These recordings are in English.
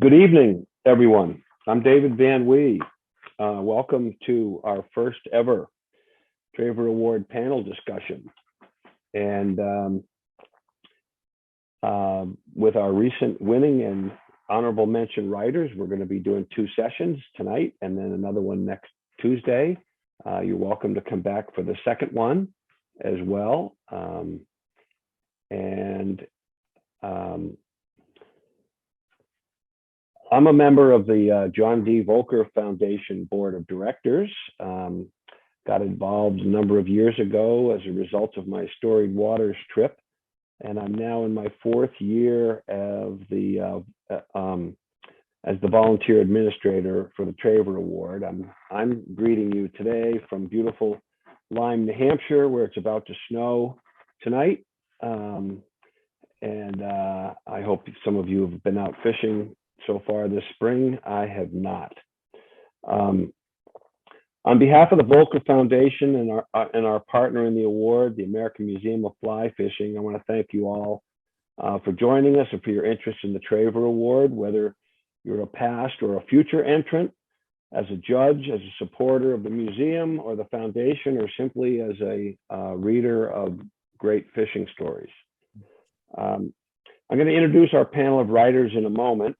Good evening, everyone. I'm David Van Wie. Welcome to our first ever Traver Award panel discussion. And with our recent winning and honorable mention writers, we're going to be doing 2 sessions tonight and then another one next Tuesday. You're welcome to come back for the second one as well. I'm a member of the John D. Volker Foundation Board of Directors. Got involved a number of years ago as a result of my Storied Waters trip, and I'm now in my 4th year of as the volunteer administrator for the Traver Award. I'm greeting you today from beautiful Lyme, New Hampshire, where it's about to snow tonight, and I hope some of you have been out fishing so far this spring. I have not. On behalf of the Volker Foundation and our partner in the award, the American Museum of Fly Fishing, I want to thank you all for joining us and for your interest in the Traver Award, whether you're a past or a future entrant, as a judge, as a supporter of the museum or the foundation, or simply as a reader of great fishing stories. I'm going to introduce our panel of writers in a moment.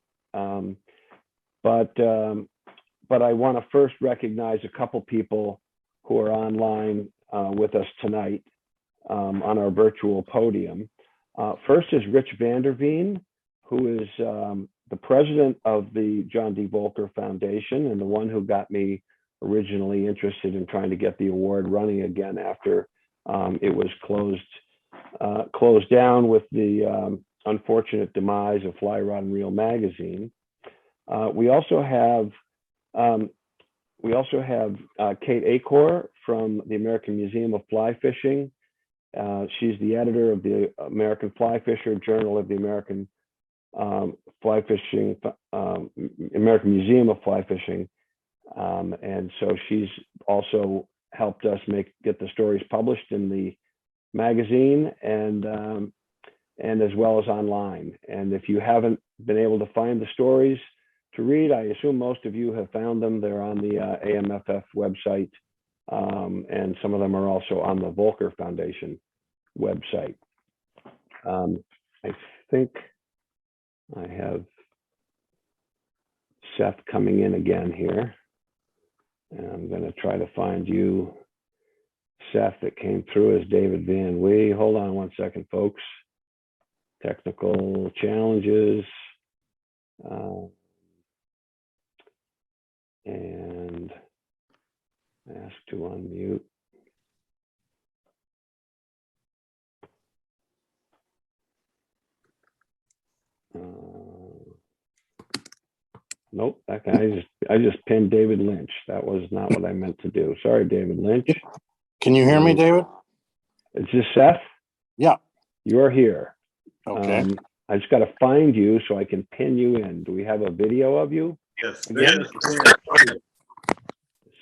But I want to first recognize a couple people who are online with us tonight on our virtual podium. First is Rich Vanderveen, who is the president of the John D. Volker Foundation and the one who got me originally interested in trying to get the award running again after it was closed down with the unfortunate demise of Fly Rod and Reel magazine. We also have Kate Acor from the American Museum of Fly Fishing. She's the editor of the American Fly Fisher, Journal of the American Fly Fishing, American Museum of Fly Fishing, and so she's also helped us get the stories published in the magazine and as well as online. And if you haven't been able to find the stories to read, I assume most of you have found them. They're on the AMFF website, and some of them are also on the Volker Foundation website. I think I have Seth coming in again here, and I'm going to try to find you, Seth, that came through as David Van Wie. Hold on one second, folks. Technical challenges. And ask to unmute. Nope, that guy I just pinned David Lynch. That was not what I meant to do. Sorry, David Lynch. Can you hear me, David? Is this Seth? Yeah. You're here. Okay. I just got to find you so I can pin you in. Do we have a video of you? Yes. Again? As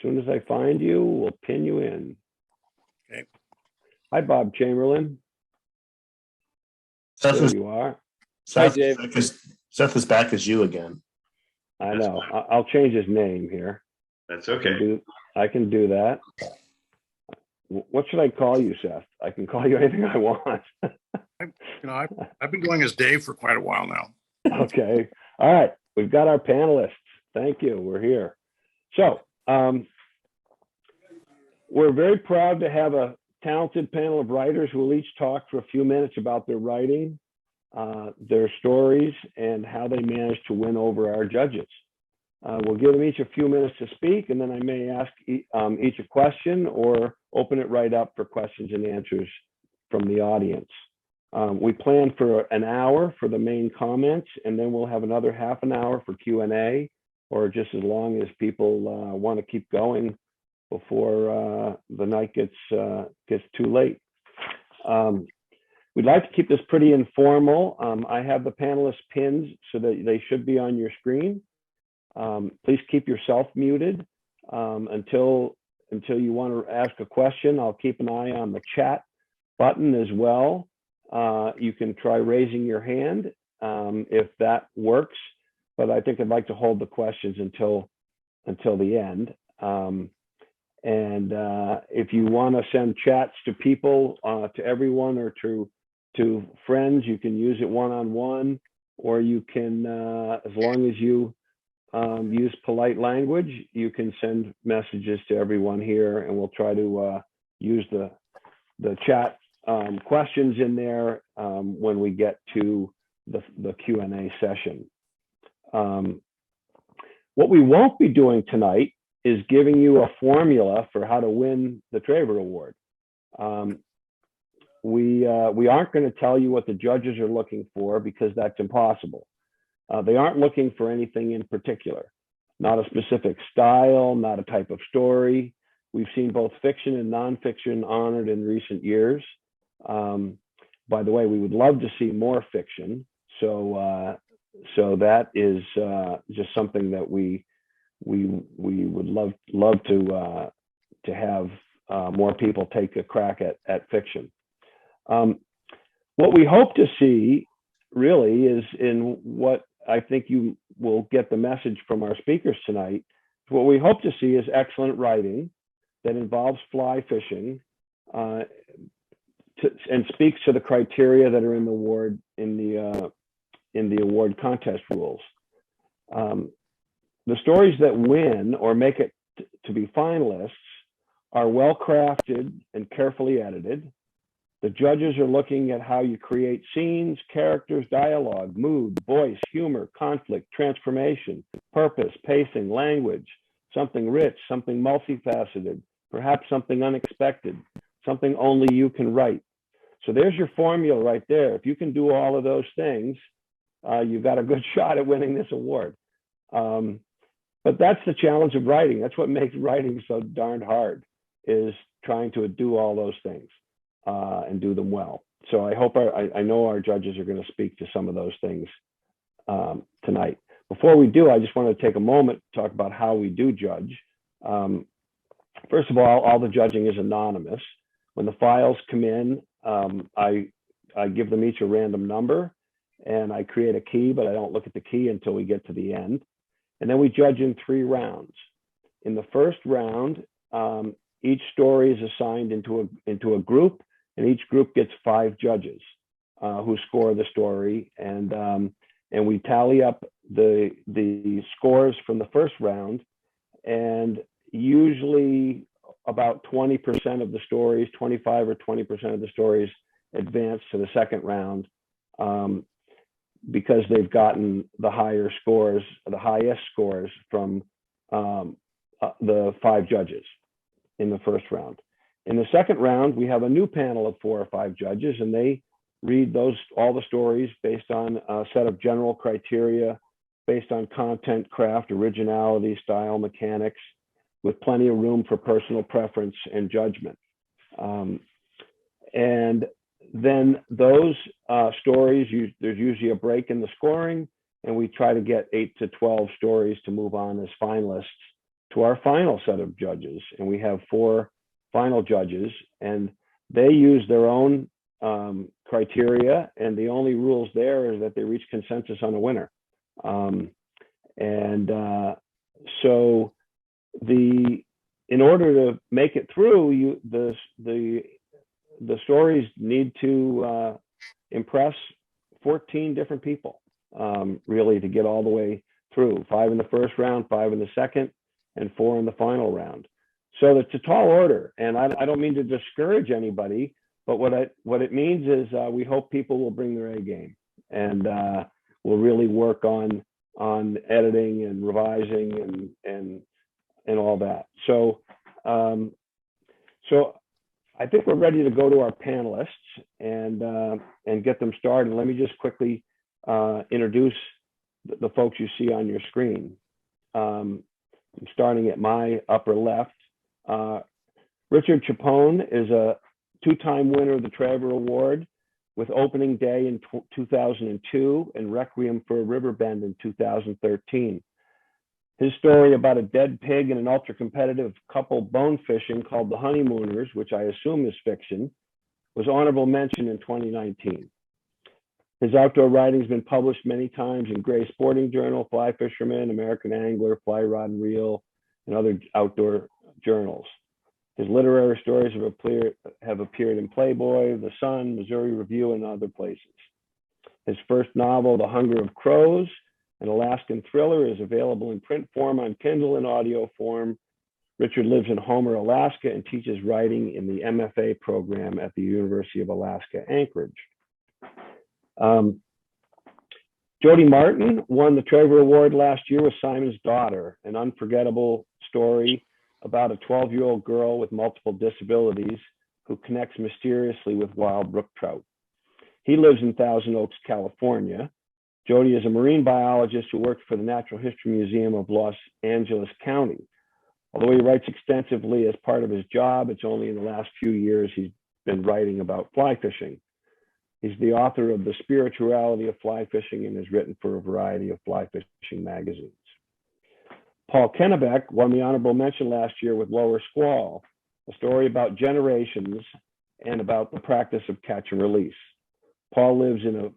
soon as I find you, we'll pin you in. Okay. Hi, Bob Chamberlain. Seth There is, you are. Seth, Hi, Dave. Seth is back as you again. I know. I'll change his name here. That's okay. I can do that. What should I call you, Seth? I can call you anything I want. I've been going as Dave for quite a while now. Okay. All right. We've got our panelists. Thank you. We're here. So we're very proud to have a talented panel of writers who will each talk for a few minutes about their writing, their stories, and how they managed to win over our judges. We'll give them each a few minutes to speak, and then I may ask each a question or open it right up for questions and answers from the audience. We plan for an hour for the main comments, and then we'll have another half an hour for Q&A, or just as long as people want to keep going before the night gets too late. We'd like to keep this pretty informal. I have the panelists pinned so that they should be on your screen. Please keep yourself muted until you want to ask a question. I'll keep an eye on the chat button as well. You can try raising your hand if that works. but I think I'd like to hold the questions until the end. If you want to send chats to people, to everyone, or to friends, you can use it one-on-one, or you can, as long as you use polite language, you can send messages to everyone here, and we'll try to use the chat questions in there when we get to the Q&A session. What we won't be doing tonight is giving you a formula for how to win the Traver Award. We aren't going to tell you what the judges are looking for, because that's impossible. They aren't looking for anything in particular, not a specific style, not a type of story. We've seen both fiction and nonfiction honored in recent years. By the way, we would love to see more fiction. So that is just something that we would love to have more people take a crack at fiction. What we hope to see really is, in what I think you will get the message from our speakers tonight, what we hope to see is excellent writing that involves fly fishing and speaks to the criteria that are in the award, in the award contest rules. The stories that win or make it to be finalists are well crafted and carefully edited. The judges are looking at how you create scenes, characters, dialogue, mood, voice, humor, conflict, transformation, purpose, pacing, language, something rich, something multifaceted, perhaps something unexpected, something only you can write. So there's your formula right there. If you can do all of those things, you've got a good shot at winning this award. But that's the challenge of writing. That's what makes writing so darn hard, is trying to do all those things and do them well. So I hope I know our judges are going to speak to some of those things tonight. Before we do, I just want to take a moment to talk about how we do judge. First of all the judging is anonymous. When the files come in, I give them each a random number, and I create a key, but I don't look at the key until we get to the end. And then we judge in 3 rounds. In the first round, each story is assigned into a group, and each group gets 5 judges who score the story, and we tally up the scores from the first round, and usually about 20% of the stories, 25 or 20% of the stories, advance to the second round because they've gotten the higher scores, the highest scores from the 5 judges in the first round. In the second round, we have a new panel of 4 or 5 judges, and they read all the stories based on a set of general criteria, based on content, craft, originality, style, mechanics, with plenty of room for personal preference and judgment. And then those stories, there's usually a break in the scoring, and we try to get 8 to 12 stories to move on as finalists to our final set of judges. And we have 4 final judges, and they use their own criteria, and the only rules there is that they reach consensus on a winner. So in order to make it through, the stories need to impress 14 different people, really, to get all the way through. 5 in the first round, 5 in the second, and 4 in the final round. So it's a tall order, and I don't mean to discourage anybody, but what it means is we hope people will bring their A game, and will really work on editing and revising and all that. So I think we're ready to go to our panelists and get them started. And let me just quickly introduce the folks you see on your screen. I'm starting at my upper left. Richard Chiappone is a 2-time winner of the Traver Award with Opening Day in 2002 and Requiem for a Riverbend in 2013. His story about a dead pig and an ultra-competitive couple bone fishing called the Honeymooners, which I assume is fiction, was honorable mention in 2019. His outdoor writing has been published many times in Gray Sporting Journal, Fly Fisherman, American Angler, Fly Rod and Reel, and other outdoor journals. His literary stories have appeared in Playboy, The Sun, Missouri Review, and other places. His first novel, The Hunger of Crows, an Alaskan thriller, is available in print form on Kindle and audio form. Richard lives in Homer, Alaska, and teaches writing in the MFA program at the University of Alaska, Anchorage. Jody Martin won the Traver Award last year with Simon's Daughter, an unforgettable story about a 12-year-old girl with multiple disabilities who connects mysteriously with wild brook trout. He lives in Thousand Oaks, California. Jody is a marine biologist who works for the Natural History Museum of Los Angeles County. Although he writes extensively as part of his job, it's only in the last few years he's been writing about fly fishing. He's the author of The Spirituality of Fly Fishing and has written for a variety of fly fishing magazines. Paul Kennebeck won the honorable mention last year with Lower Squall, a story about generations and about the practice of catch and release. Paul lives in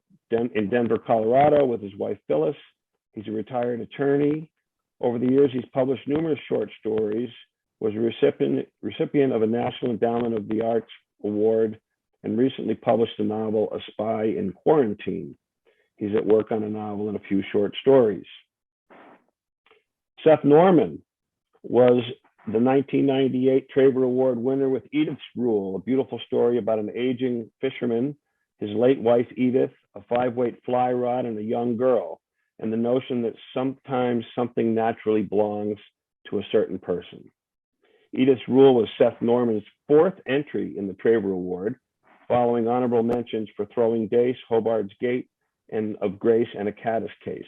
Denver, Colorado with his wife, Phyllis. He's a retired attorney. Over the years, he's published numerous short stories, was a recipient of a National Endowment of the Arts Award, and recently published the novel, A Spy in Quarantine. He's at work on a novel and a few short stories. Seth Norman was the 1998 Traver Award winner with Edith's Rule, a beautiful story about an aging fisherman, his late wife, Edith, a 5-weight fly rod, and a young girl, and the notion that sometimes something naturally belongs to a certain person. Edith's Rule was Seth Norman's 4th entry in the Traver Award, following honorable mentions for Throwing Dace, Hobart's Gate, and Of Grace and a Caddis Case.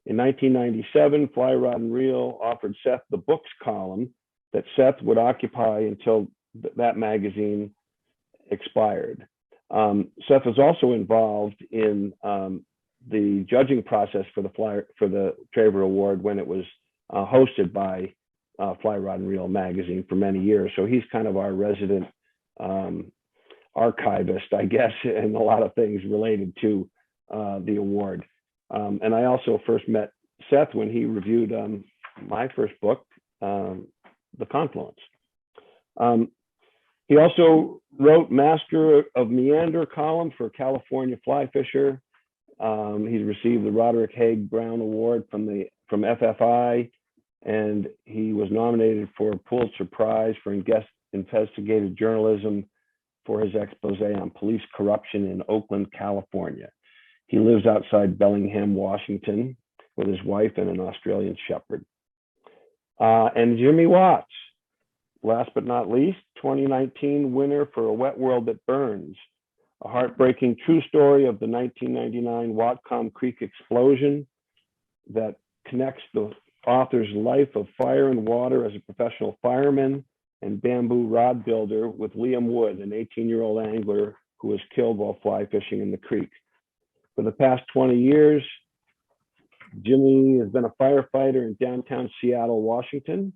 In 1997, Fly Rod and Reel offered Seth the books column that Seth would occupy until that magazine expired. Seth was also involved in the judging process for the Traver Award when it was hosted by Fly Rod and Reel magazine for many years. So he's kind of our resident archivist, I guess, in a lot of things related to the award. And I also first met Seth when he reviewed my first book, The Confluence. He also wrote Master of Meander column for California Fly Fisher. He's received the Roderick Haig Brown Award from FFI, and he was nominated for a Pulitzer Prize for investigative journalism for his expose on police corruption in Oakland, California. He lives outside Bellingham, Washington, with his wife and an Australian Shepherd. And Jimmy Watts, last but not least, 2019 winner for A Wet World That Burns, a heartbreaking true story of the 1999 Whatcom Creek explosion that connects the author's life of fire and water as a professional fireman and bamboo rod builder with Liam Wood, an 18-year-old angler who was killed while fly fishing in the creek. For the past 20 years, Jimmy has been a firefighter in downtown Seattle, Washington.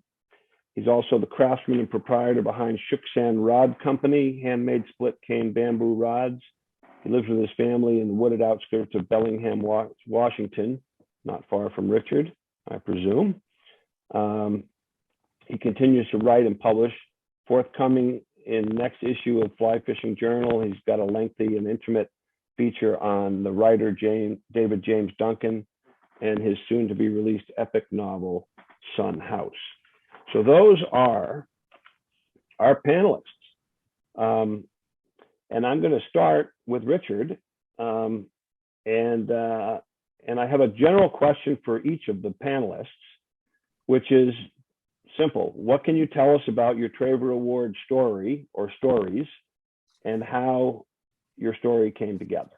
He's also the craftsman and proprietor behind Shook Sand Rod Company, handmade split cane bamboo rods. He lives with his family in the wooded outskirts of Bellingham, Washington, not far from Richard, I presume. He continues to write and publish. Forthcoming in next issue of Fly Fishing Journal, he's got a lengthy and intimate feature on the writer David James Duncan and his soon-to-be-released epic novel, Sun House. So those are our panelists. And I'm going to start with Richard. And I have a general question for each of the panelists, which is simple. What can you tell us about your Traver Award story or stories and how your story came together?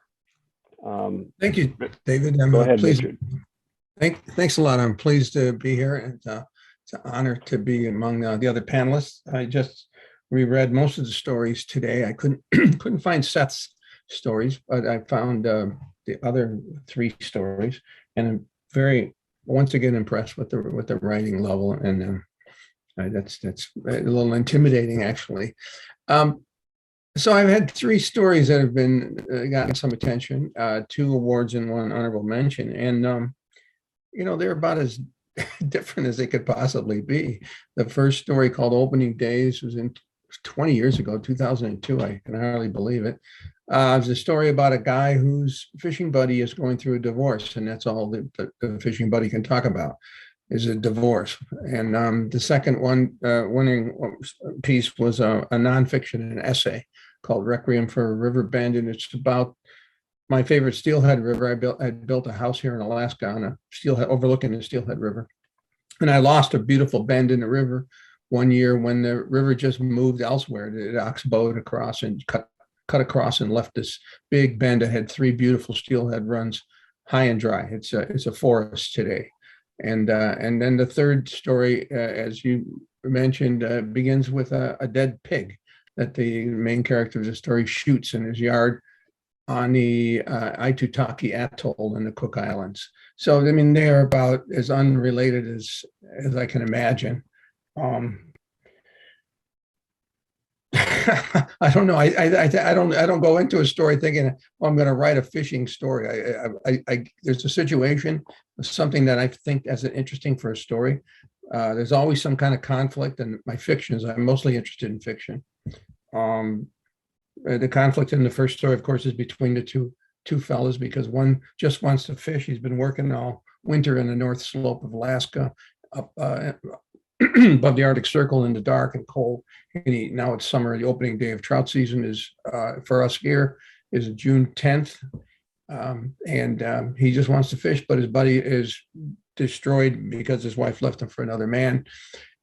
Thank you, David. Go ahead, pleased. Richard. Thanks a lot. I'm pleased to be here, and it's an honor to be among the other panelists. I just reread most of the stories today. I couldn't find Seth's stories, but I found the other 3 stories, and I'm once again impressed with the writing level, and that's a little intimidating, actually. So I've had three stories that have been gotten some attention, two awards and one honorable mention, and they're about as different as they could possibly be. The first story, called Opening Days, was in 20 years ago, 2002. I can hardly believe it. It was a story about a guy whose fishing buddy is going through a divorce, and that's all the fishing buddy can talk about is a divorce. And the second one, winning piece, was a nonfiction, an essay called Requiem for a River Bandit. It's about my favorite Steelhead River. I built a house here in Alaska on a steelhead overlooking the Steelhead River, and I lost a beautiful bend in the river one year when the river just moved elsewhere. It oxbowed across and cut across and left this big bend that had three beautiful steelhead runs, high and dry. It's a forest today. And then the third story, as you mentioned, begins with a dead pig that the main character of the story shoots in his yard on the Aitutaki Atoll in the Cook Islands. So, I mean, they are about as unrelated as I can imagine. I don't know. I don't go into a story thinking, oh, I'm going to write a fishing story. There's a situation, something that I think is interesting for a story. There's always some kind of conflict, and my fictions, I'm mostly interested in fiction. The conflict in the first story, of course, is between the two fellas, because one just wants to fish. He's been working all winter in the North Slope of Alaska, up above the Arctic Circle in the dark and cold. And now it's summer. The opening day of trout season is for us here is June 10th. And he just wants to fish, but his buddy is destroyed because his wife left him for another man.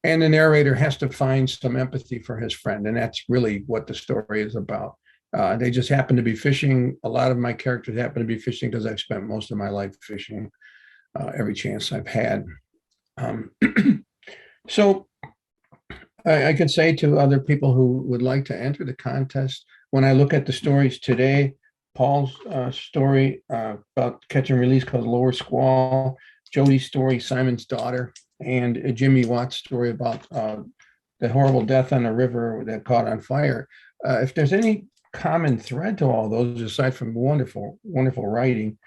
And the narrator has to find some empathy for his friend. And that's really what the story is about. They just happen to be fishing. A lot of my characters happen to be fishing because I've spent most of my life fishing every chance I've had. So I could say to other people who would like to enter the contest, when I look at the stories today, Paul's story about catch and release called Lower Squall, Jody's story, Simon's Daughter, and Jimmy Watt's story about the horrible death on a river that caught on fire. If there's any common thread to all those, aside from wonderful, wonderful writing,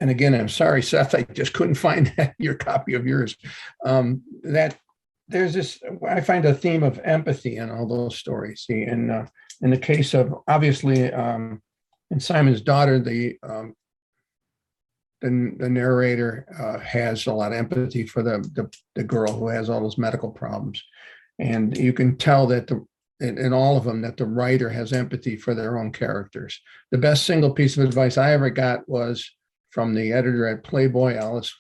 and again, I'm sorry, Seth, I just couldn't find your copy of yours, that there's this, I find a theme of empathy in all those stories. See, in the case of, obviously, in Simon's Daughter, the narrator has a lot of empathy for the girl who has all those medical problems. And you can tell that in all of them that the writer has empathy for their own characters. The best single piece of advice I ever got was from the editor at Playboy, Alice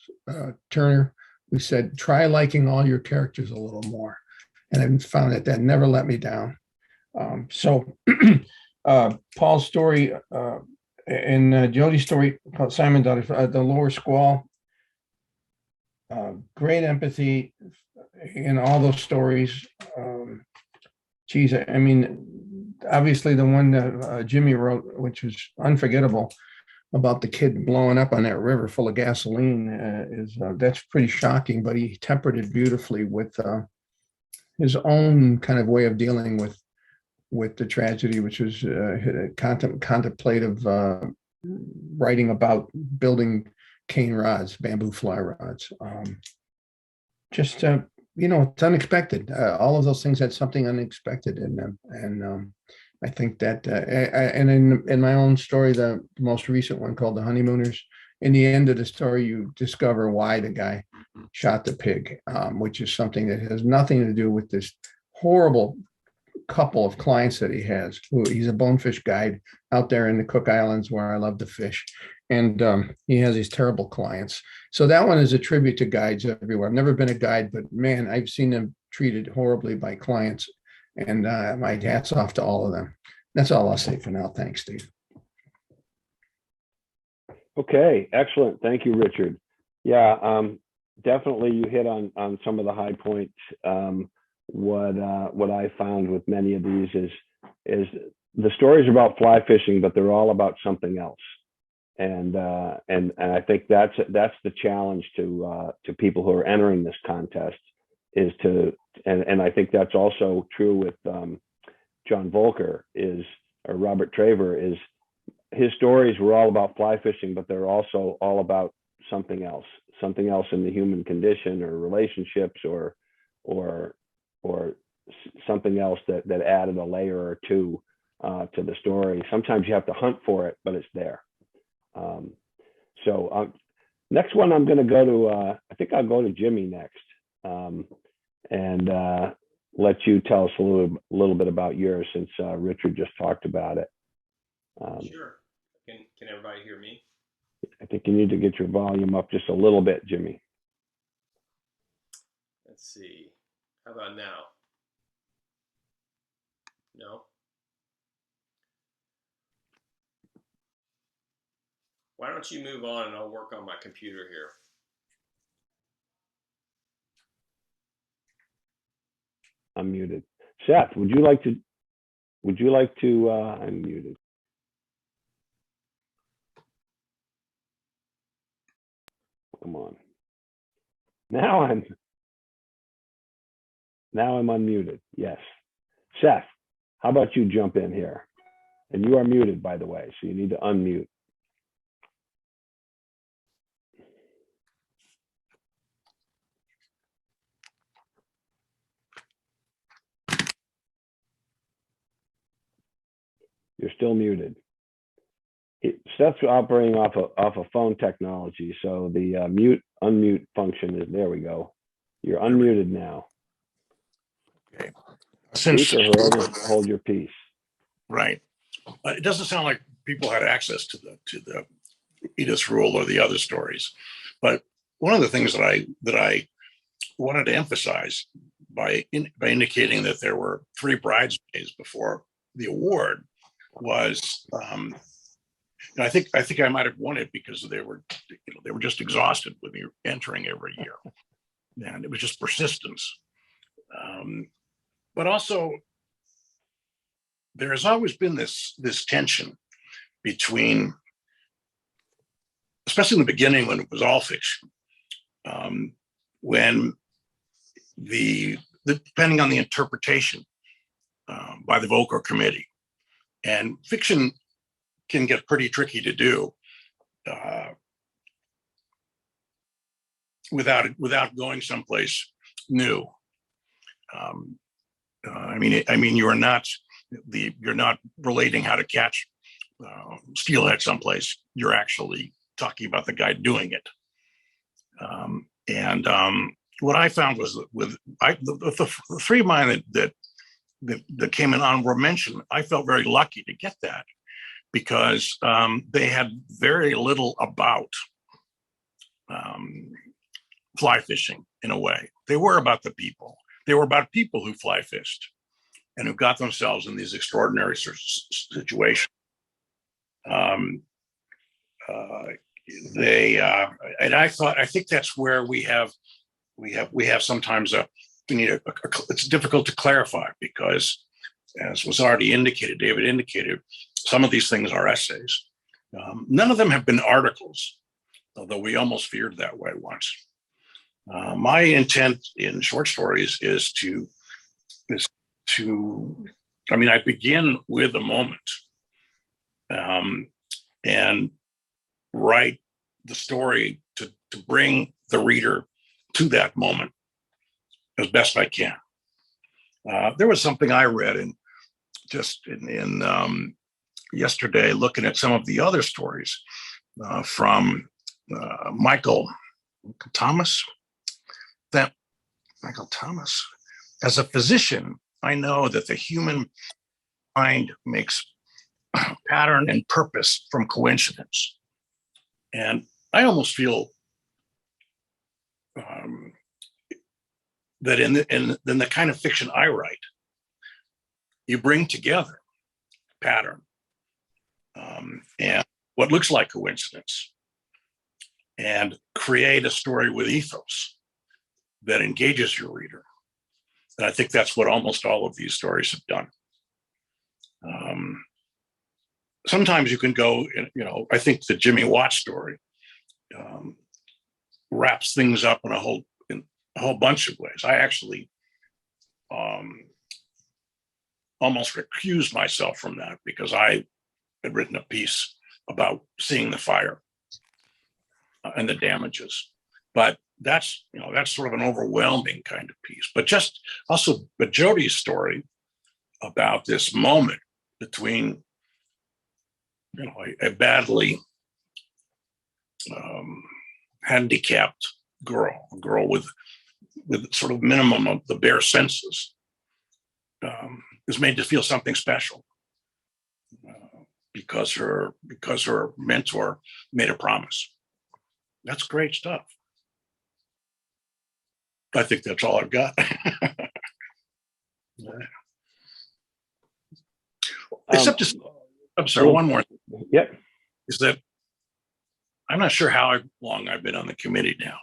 Turner, who said, try liking all your characters a little more. And I found that never let me down. So Paul's story and Jody's story called Simon's Daughter, The Lower Squall, great empathy in all those stories. Geez, I mean, obviously the one that Jimmy wrote, which was unforgettable, about the kid blowing up on that river full of gasoline, that's pretty shocking, but he tempered it beautifully with his own kind of way of dealing with the tragedy, which was contemplative writing about building cane rods, bamboo fly rods. It's unexpected. All of those things had something unexpected in them. And I think that, and in my own story, the most recent one called The Honeymooners, in the end of the story, you discover why the guy shot the pig, which is something that has nothing to do with this horrible couple of clients that he has. He's a bonefish guide out there in the Cook Islands where I love to fish. And he has these terrible clients. So that one is a tribute to guides everywhere. I've never been a guide, but man, I've seen them treated horribly by clients. And my hats off to all of them. That's all I'll say for now. Thanks, Steve. Okay, excellent. Thank you, Richard. Yeah, definitely you hit on some of the high points. What I found with many of these is the stories about fly fishing, but they're all about something else. And I think that's the challenge to people who are entering this contest, is to, and I think that's also true with John Volker or Robert Traver his stories were all about fly fishing, but they're also all about something else in the human condition or relationships or something else that added a layer or two to the story. Sometimes you have to hunt for it, but it's there. Next one I'm going to go to, I think I'll go to Jimmy next, and let you tell us a little bit about yours, since Richard just talked about it. Sure. Can everybody hear me? I think you need to get your volume up just a little bit, Jimmy. Let's see. How about now? No? Why don't you move on and I'll work on my computer here. I'm muted. Seth, would you like to I'm muted. Come on. Now I'm unmuted. Yes. Seth, how about you jump in here? And you are muted, by the way, so you need to unmute. You're still muted. Seth's operating off of phone technology, so the mute unmute function is, there we go. You're unmuted now. Okay. Speak or hold your peace. Right. It doesn't sound like people had access to the Edith's Rule or the other stories, but one of the things that I wanted to emphasize by indicating that there were 3 bridesmaids before the award was, I think I might have won it because they were just exhausted with me entering every year, and it was just persistence. But also, there has always been this tension between, especially in the beginning when it was all fiction, when depending on the interpretation by the Volker Committee, and fiction can get pretty tricky to do without going someplace new. I mean, you're not relating how to catch steelhead someplace. You're actually talking about the guy doing it. What I found was that the 3 of mine that came in honorable mention, I felt very lucky to get that, because they had very little about fly fishing in a way. They were about the people. They were about people who fly fished and who got themselves in these extraordinary situations. And I think that's where we have sometimes it's difficult to clarify, because, as was already indicated, David indicated, some of these things are essays. None of them have been articles, although we almost feared that way once. My intent in short stories is to, I begin with a moment and write the story to bring the reader to that moment as best I can. There was something I read in yesterday, looking at some of the other stories from Michael Thomas. As a physician, I know that the human mind makes pattern and purpose from coincidence. And I almost feel that in the kind of fiction I write, you bring together pattern and what looks like coincidence, and create a story with ethos that engages your reader. And I think that's what almost all of these stories have done. Sometimes you can go, I think the Jimmy Watts story wraps things up in a whole bunch of ways. I actually almost recused myself from that because I had written a piece about seeing the fire and the damages. But that's sort of an overwhelming kind of piece. But Jody's story about this moment between, a badly handicapped girl, a girl with sort of minimum of the bare senses, is made to feel something special because her mentor made a promise. That's great stuff. I think that's all I've got. Except I'm sorry, one more thing. Yep. Is that I'm not sure how long I've been on the committee now.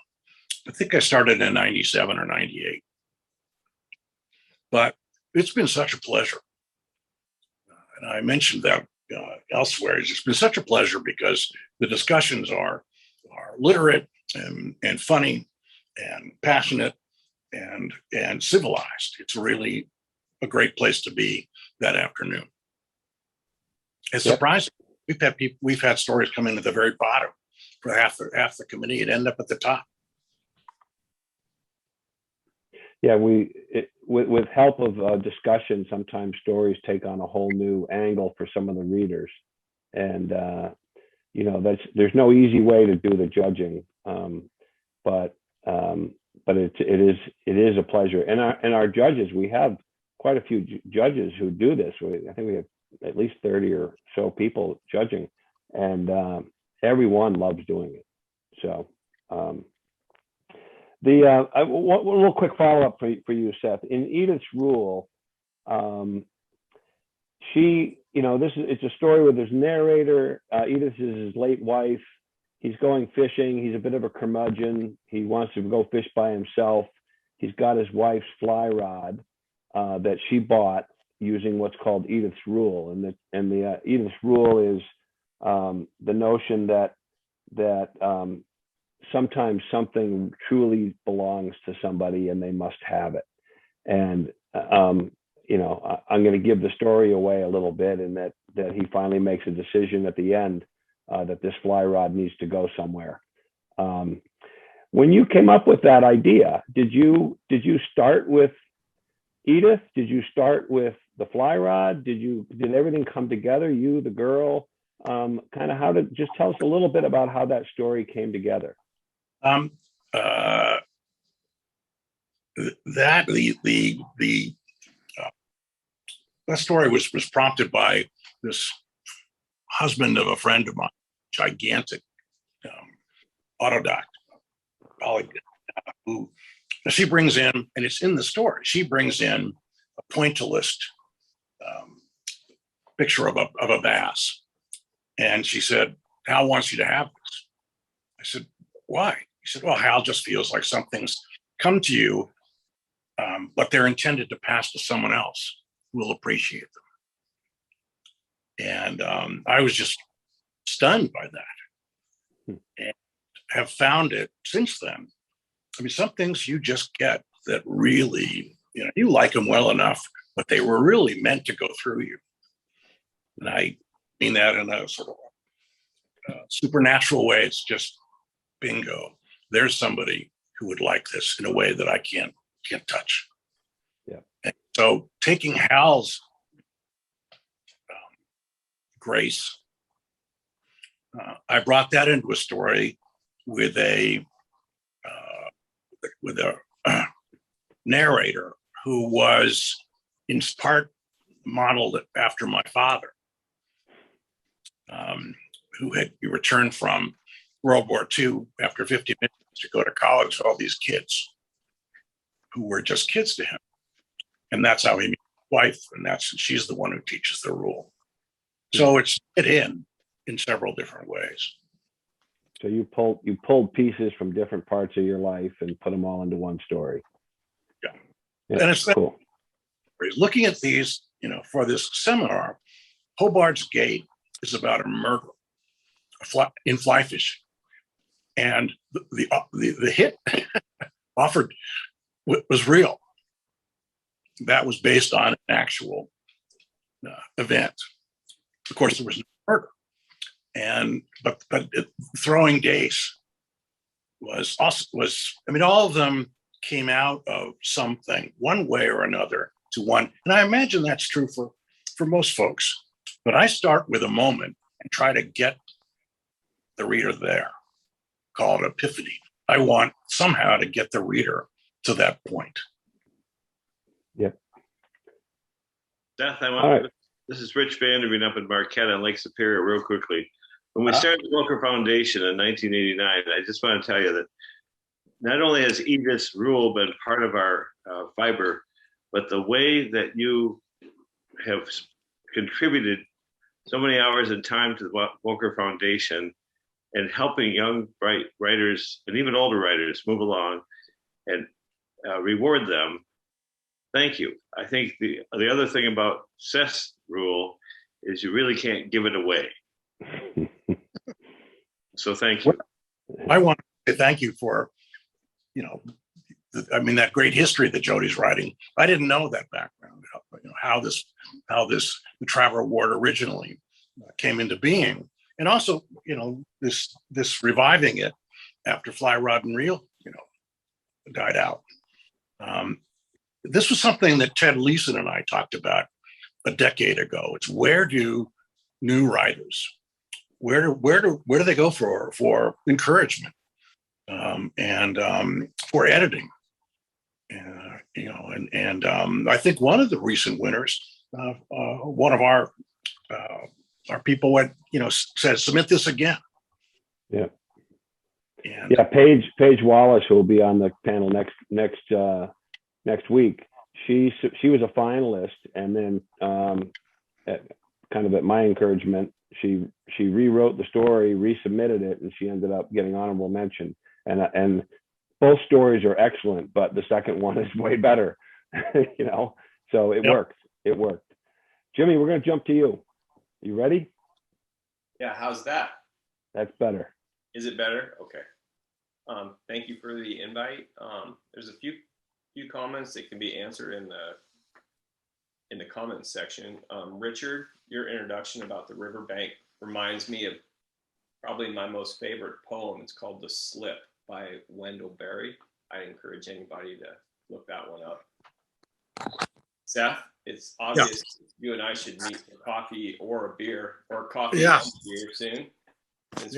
I think I started in 97 or 98. But it's been such a pleasure. And I mentioned that elsewhere. It's been such a pleasure because the discussions are literate and funny and passionate and civilized. It's really a great place to be that afternoon. It's surprising. We've had stories come in at the very bottom for half the committee and end up at the top. Yeah, with help of discussion, sometimes stories take on a whole new angle for some of the readers, and there's no easy way to do the judging, but it is a pleasure. And our judges, we have quite a few judges who do this. I think we have at least 30 or so people judging, and everyone loves doing it. So. One real quick follow-up for you, Seth. In Edith's Rule, it's a story where there's a narrator. Edith is his late wife. He's going fishing. He's a bit of a curmudgeon. He wants to go fish by himself. He's got his wife's fly rod that she bought using what's called Edith's Rule, and the Edith's Rule is the notion that sometimes something truly belongs to somebody and they must have it. And, I'm going to give the story away a little bit, in that he finally makes a decision at the end that this fly rod needs to go somewhere. When you came up with that idea, did you start with Edith? Did you start with the fly rod? Did everything come together? You, the girl, just tell us a little bit about how that story came together. That story was prompted by this husband of a friend of mine, gigantic autodidact, who she brings in, and it's in the story. She brings in a pointillist picture of a bass, and she said, "Hal wants you to have this." I said, "Why?" He said, "Well, Hal just feels like something's come to you, but they're intended to pass to someone else who will appreciate them." And I was just stunned by that, and have found it since then. I mean, some things you just get that really, you like them well enough, but they were really meant to go through you. And I mean that in a sort of supernatural way. It's just bingo. There's somebody who would like this in a way that I can't touch. Yeah. And so taking Hal's grace, I brought that into a story with a narrator who was in part modeled after my father, who had returned from World War II after 50 minutes to go to college with all these kids who were just kids to him. And that's how he met his wife, and she's the one who teaches the rule. So it's fit in several different ways. So you pulled pieces from different parts of your life and put them all into one story. Yeah. And it's cool. Looking at these, for this seminar, Hobart's Gate is about a murder in fly fishing. And the hit offered was real. That was based on an actual event. Of course, there was no murder, but throwing days was also I mean, all of them came out of something, one way or another, to one. And I imagine that's true for most folks. But I start with a moment and try to get the reader there. Call it epiphany. I want somehow to get the reader to that point. Yep. Seth, All right. this is Rich Vanderveen up in Marquette on Lake Superior real quickly. When we started the Booker Foundation in 1989, I just want to tell you that not only has Edith's rule been part of our fiber, but the way that you have contributed so many hours and time to the Booker Foundation and helping young, bright writers and even older writers move along and reward them. Thank you. I think the other thing about Seth's rule is you really can't give it away. So thank you. I want to thank you for, I mean, that great history that Jody's writing. I didn't know that background, how the Traver Award originally came into being, and also, this reviving it after Fly, Rod, and Reel, died out. This was something that Ted Leeson and I talked about a decade ago. It's where do new writers, where do they go for encouragement and for editing? I think one of the recent winners, one of our people went, says, submit this again. Yeah. And yeah, Paige Wallace, who will be on the panel next week. She was a finalist, and then at my encouragement, she rewrote the story, resubmitted it, and she ended up getting honorable mention. And both stories are excellent, but the second one is way better. So it worked. It worked. Jimmy, we're going to jump to you. You ready? Yeah, how's that? That's better. Is it better? Okay. Thank you for the invite. There's a few comments that can be answered in the comments section. Richard, your introduction about the riverbank reminds me of probably my most favorite poem. It's called The Slip by Wendell Berry. I encourage anybody to look that one up. Seth, it's obvious you and I should meet for coffee or a beer, or coffee and beer soon, since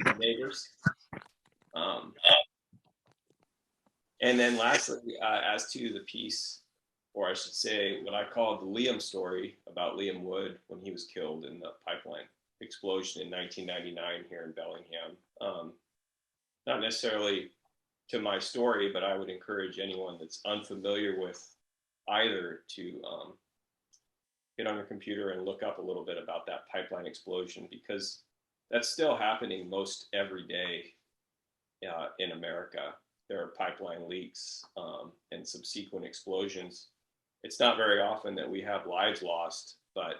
we're neighbors. And then lastly, as to the piece, or I should say what I call the Liam story about Liam Wood when he was killed in the pipeline explosion in 1999 here in Bellingham. Not necessarily to my story, but I would encourage anyone that's unfamiliar with either to get on your computer and look up a little bit about that pipeline explosion, because that's still happening most every day in America. There are pipeline leaks and subsequent explosions. It's not very often that we have lives lost, but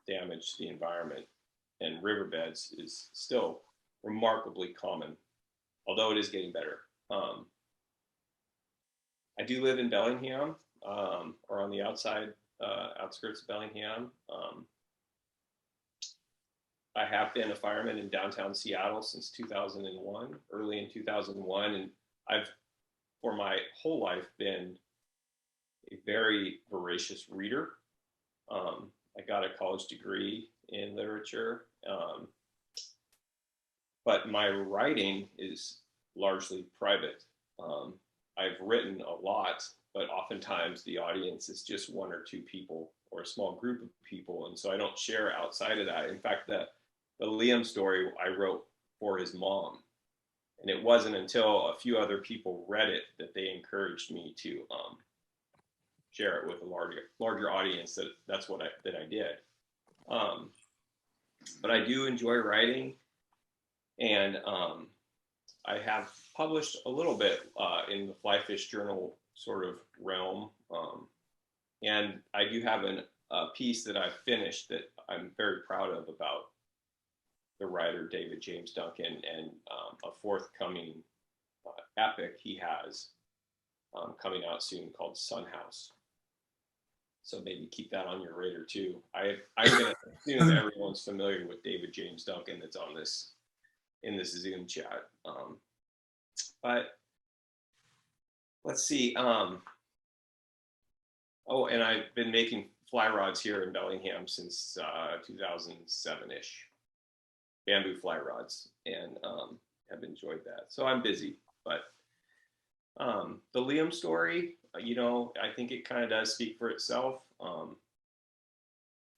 damage to the environment and riverbeds is still remarkably common, although it is getting better. I do live in Bellingham, or on the outskirts of Bellingham. I have been a fireman in downtown Seattle since 2001, early in 2001, and I've, for my whole life, been a very voracious reader. I got a college degree in literature, but my writing is largely private. I've written a lot, but oftentimes the audience is just one or two people or a small group of people, and so I don't share outside of that. In fact, the Liam story I wrote for his mom, and it wasn't until a few other people read it that they encouraged me to share it with a larger audience. That's what I did. But I do enjoy writing, and I have published a little bit in the Fly Fish Journal sort of realm, and I do have a piece that I've finished that I'm very proud of about the writer David James Duncan, and a forthcoming epic he has coming out soon called Sun House. So maybe keep that on your radar too. I'm gonna assume everyone's familiar with David James Duncan that's on this in this Zoom chat. But let's see. Oh, and I've been making fly rods here in Bellingham since 2007-ish. Bamboo fly rods, and have enjoyed that. So I'm busy, but the Liam story, you know, I think it kind of does speak for itself.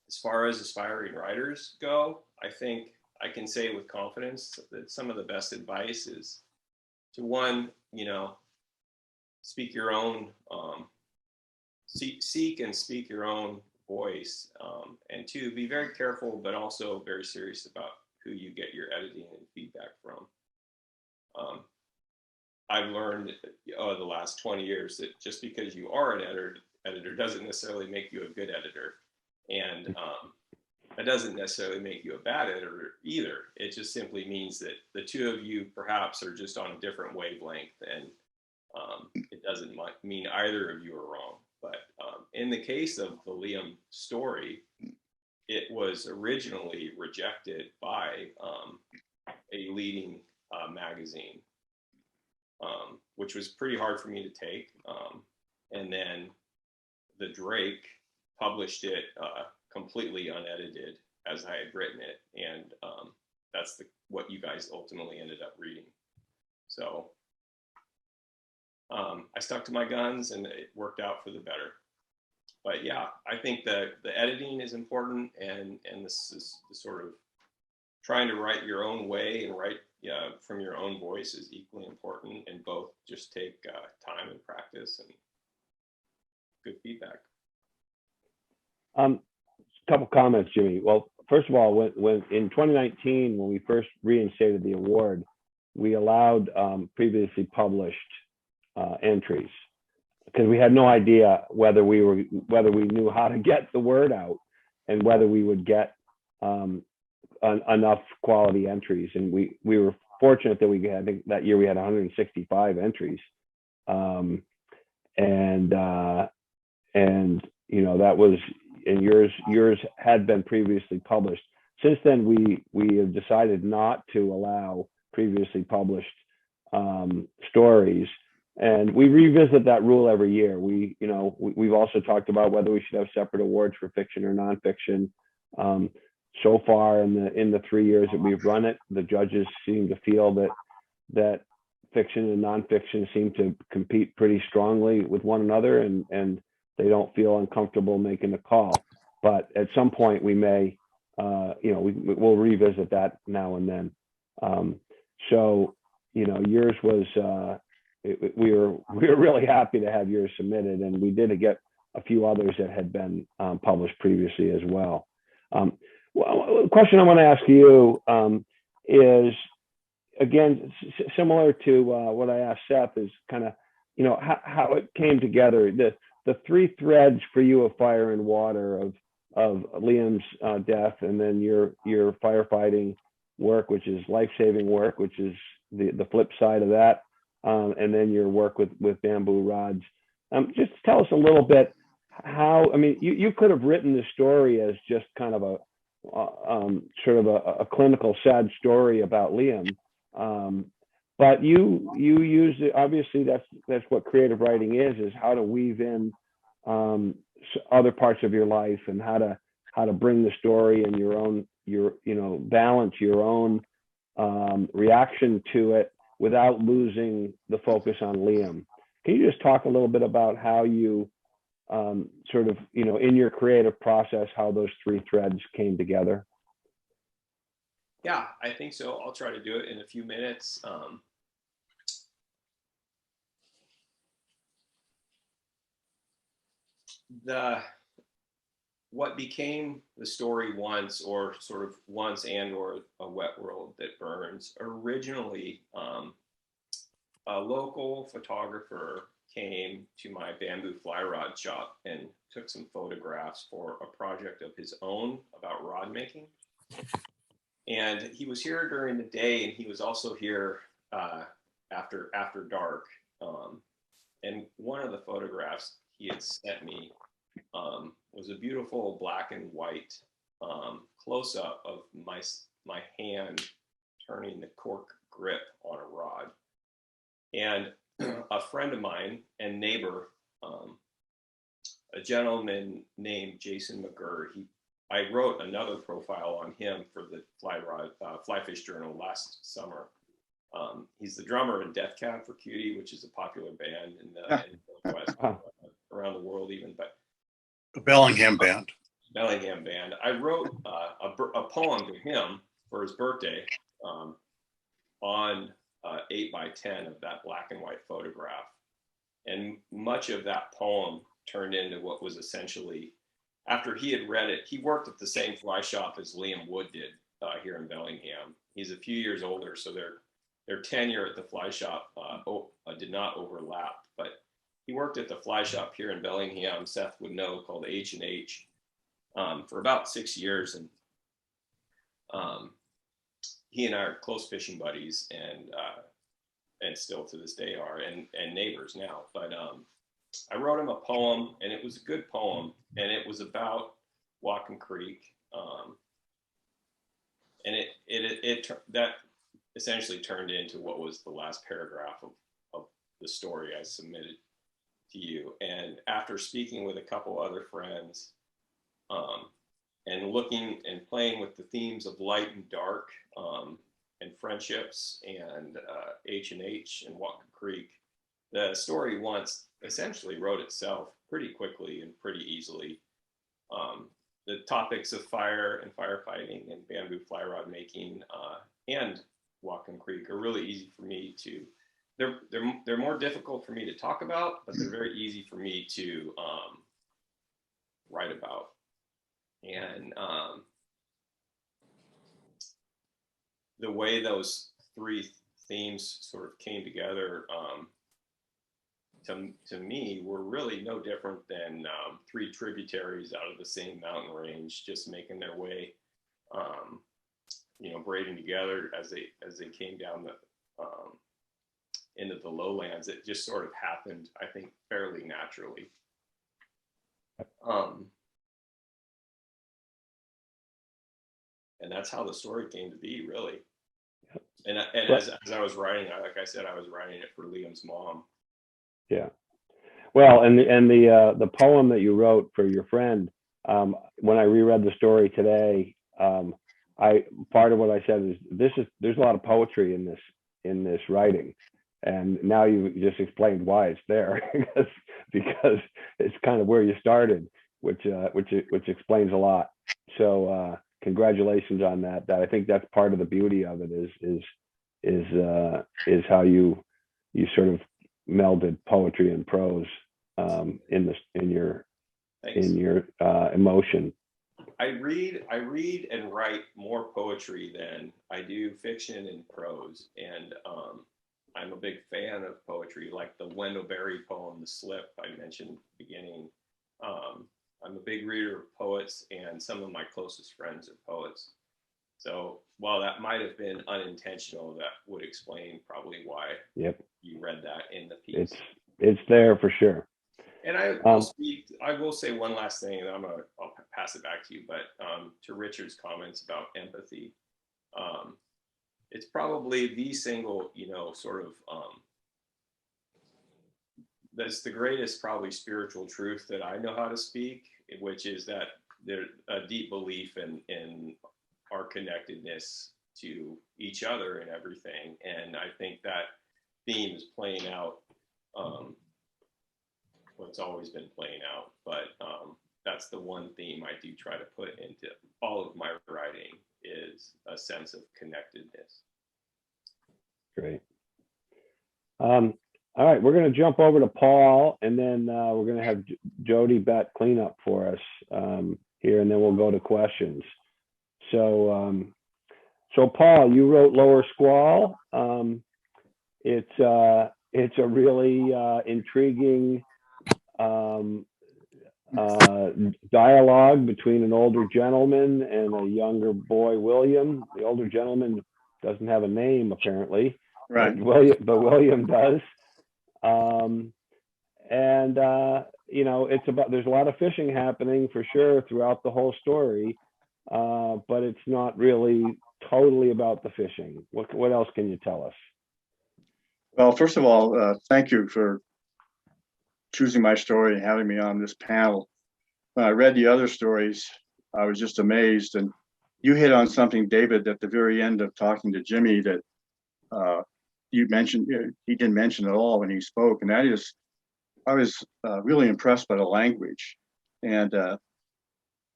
As far as aspiring writers go, I think I can say with confidence that some of the best advice is to, one, you know, speak your own, seek and speak your own voice, and two, be very careful, but also very serious about who you get your editing and feedback from. I've learned over the last 20 years that just because you are an editor doesn't necessarily make you a good editor. And that doesn't necessarily make you a bad editor either. It just simply means that the two of you perhaps are just on a different wavelength, and it doesn't mean either of you are wrong. But in the case of the Liam story, it was originally rejected by a leading magazine, which was pretty hard for me to take. And then the Drake published it completely unedited as I had written it. And that's what you guys ultimately ended up reading. So I stuck to my guns and it worked out for the better. But yeah, I think the editing is important, and this is the sort of trying to write your own way and write from your own voice is equally important, and both just take time and practice and good feedback. Couple comments, Jimmy. Well, first of all, when in 2019, when we first reinstated the award, we allowed previously published entries, because we had no idea whether we knew how to get the word out and whether we would get enough quality entries. And we were fortunate that we had, I think that year we had 165 entries, and you know, that was, and yours had been previously published. Since then, we have decided not to allow previously published stories. And we revisit that rule every year. We've also talked about whether we should have separate awards for fiction or nonfiction. So far in the 3 years that we've run it, the judges seem to feel that fiction and nonfiction seem to compete pretty strongly with one another, and they don't feel uncomfortable making a call. But at some point we may, we'll revisit that now and then. So, you know, yours was, we were really happy to have yours submitted, and we did get a few others that had been published previously as well. Well, a question I want to ask you is, again, similar to what I asked Seth, is kind of, you know, how it came together. The three threads for you of fire and water, of Liam's death, and then your firefighting work, which is life-saving work, which is the flip side of that. And then your work with bamboo rods. Just tell us a little bit how, I mean, you could have written the story as just kind of a sort of a clinical sad story about Liam. But you use it, obviously that's what creative writing is how to weave in other parts of your life, and how to bring the story and your balance your own reaction to it without losing the focus on Liam. Can you just talk a little bit about how you sort of, you know, in your creative process, how those three threads came together? Yeah, I think so. I'll try to do it in a few minutes. What became the story once, or sort of once and or a wet world that burns, originally a local photographer came to my bamboo fly rod shop and took some photographs for a project of his own about rod making. And he was here during the day, and he was also here after dark. And one of the photographs he had sent me was a beautiful black and white close up of my hand turning the cork grip on a rod. And a friend of mine and neighbor, a gentleman named Jason McGurr, I wrote another profile on him for the Fly Fish Journal last summer. He's the drummer in Death Cab for Cutie, which is a popular band in the Northwest, around the world even, but The Bellingham Band. Bellingham Band. I wrote a poem to him for his birthday on 8x10 of that black and white photograph. And much of that poem turned into what was essentially, after he had read it, he worked at the same fly shop as Liam Wood did here in Bellingham. He's a few years older, so their tenure at the fly shop did not overlap. But he worked at the fly shop here in Bellingham, Seth would know, called H&H, for about 6 years. And he and I are close fishing buddies, and still to this day are, and neighbors now. But I wrote him a poem, and it was a good poem, and it was about Whatcom Creek. And that essentially turned into what was the last paragraph of the story I submitted to you. And after speaking with a couple other friends, and looking and playing with the themes of light and dark, and friendships, and H&H and Whatcom Creek, the story once essentially wrote itself pretty quickly and pretty easily. The topics of fire and firefighting and bamboo fly rod making and Whatcom Creek are really easy for me to. They're more difficult for me to talk about, but they're very easy for me to write about. And the way those three themes sort of came together, to me, were really no different than three tributaries out of the same mountain range, just making their way, braiding together as they came down the into the lowlands. It just sort of happened, I think, fairly naturally. And that's how the story came to be, really. And as I was writing, like I said, I was writing it for Liam's mom. Yeah. Well, and the poem that you wrote for your friend, when I reread the story today, part of what I said is there's a lot of poetry in this writing, and now you just explained why it's there, because it's kind of where you started, which explains a lot. So congratulations on that. I think that's part of the beauty of it is how you sort of melded poetry and prose in your emotion. I read and write more poetry than I do fiction and prose, and I'm a big fan of poetry, like the Wendell Berry poem "The Slip" I mentioned at the beginning. I'm a big reader of poets, and some of my closest friends are poets. So while that might have been unintentional, that would explain probably why you read that in the piece. It's there for sure. And I will say one last thing, and I'll pass it back to you. But to Richard's comments about empathy, it's probably the single, that's the greatest probably spiritual truth that I know how to speak, which is that there's a deep belief in our connectedness to each other and everything. And I think that theme is playing out what's always been playing out. But that's the one theme I do try to put into all of my writing, is a sense of connectedness. Great. All right, we're going to jump over to Paul, and then we're going to have Jody Bett clean up for us here, and then we'll go to questions. So Paul, you wrote Lower Squall. It's a really intriguing dialogue between an older gentleman and a younger boy, William. The older gentleman doesn't have a name, apparently. Right. But William does. and it's about, there's a lot of fishing happening for sure throughout the whole story, but it's not really totally about the fishing. What else can you tell us? Well, first of all, thank you for choosing my story and having me on this panel. When I read the other stories, I was just amazed. And you hit on something, David, at the very end of talking to Jimmy that you mentioned, he didn't mention at all when he spoke. And that is, I was really impressed by the language. And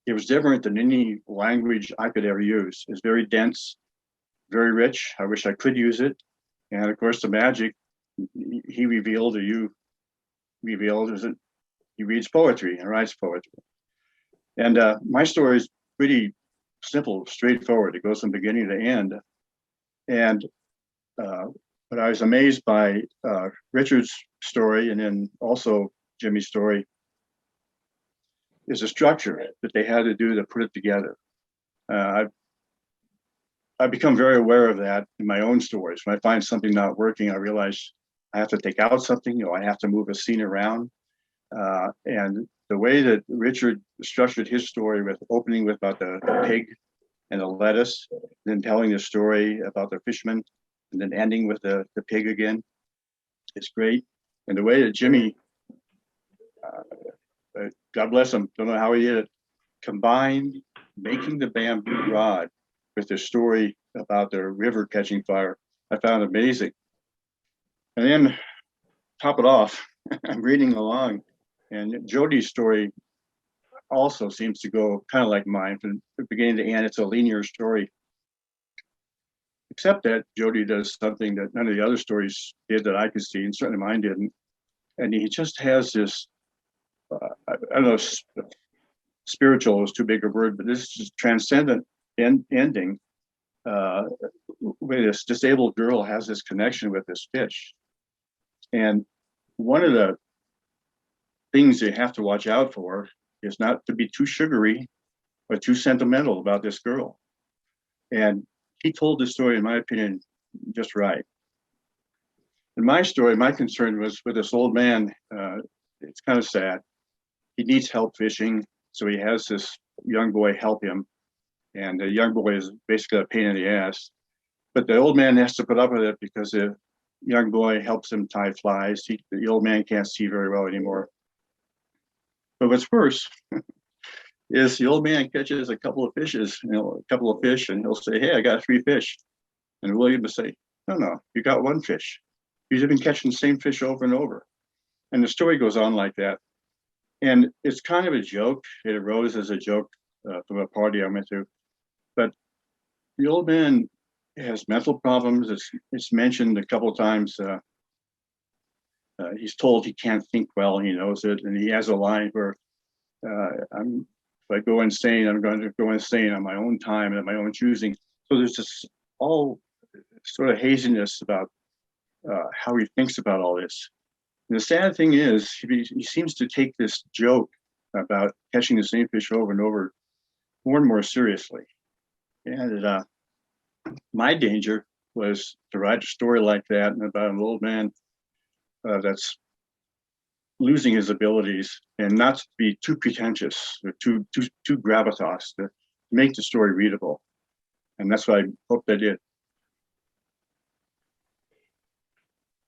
it was different than any language I could ever use. It's very dense, very rich. I wish I could use it. And of course, the magic he revealed, or you revealed, is that he reads poetry and writes poetry. And my story is pretty simple, straightforward. It goes from beginning to end. And but I was amazed by Richard's story, and then also Jimmy's story, is a structure that they had to do to put it together. I've become very aware of that in my own stories. When I find something not working, I realize I have to take out something, I have to move a scene around. And the way that Richard structured his story, with opening with about the pig and the lettuce, then telling the story about the fisherman, and then ending with the pig again, it's great. And the way that Jimmy, God bless him, don't know how he did it, combined making the bamboo rod with the story about the river catching fire, I found amazing. And then top it off, I'm reading along, and Jody's story also seems to go kind of like mine from beginning to end. It's a linear story, except that Jody does something that none of the other stories did that I could see, and certainly mine didn't. And he just has this, I don't know if spiritual is too big a word, but this is transcendent ending, where this disabled girl has this connection with this fish. And one of the things you have to watch out for is not to be too sugary or too sentimental about this girl. And he told the story, in my opinion, just right. In my story, my concern was with this old man. It's kind of sad. He needs help fishing, so he has this young boy help him. And the young boy is basically a pain in the ass. But the old man has to put up with it because the young boy helps him tie flies. The old man can't see very well anymore. But what's worse is the old man catches a couple of fishes, a couple of fish, and he'll say, "Hey, I got 3 fish." And William will say, No, you got 1 fish. You've been catching the same fish over and over. And the story goes on like that. And it's kind of a joke. It arose as a joke from a party I went to. But the old man has mental problems. It's mentioned a couple of times. He's told he can't think well. He knows it. And he has a line where if I go insane, I'm going to go insane on my own time and at my own choosing. So there's this all sort of haziness about how he thinks about all this. And the sad thing is, he seems to take this joke about catching the same fish over and over more and more seriously. And my danger was to write a story like that and about an old man that's losing his abilities, and not to be too pretentious or too gravitas, to make the story readable. And that's what I hope they did.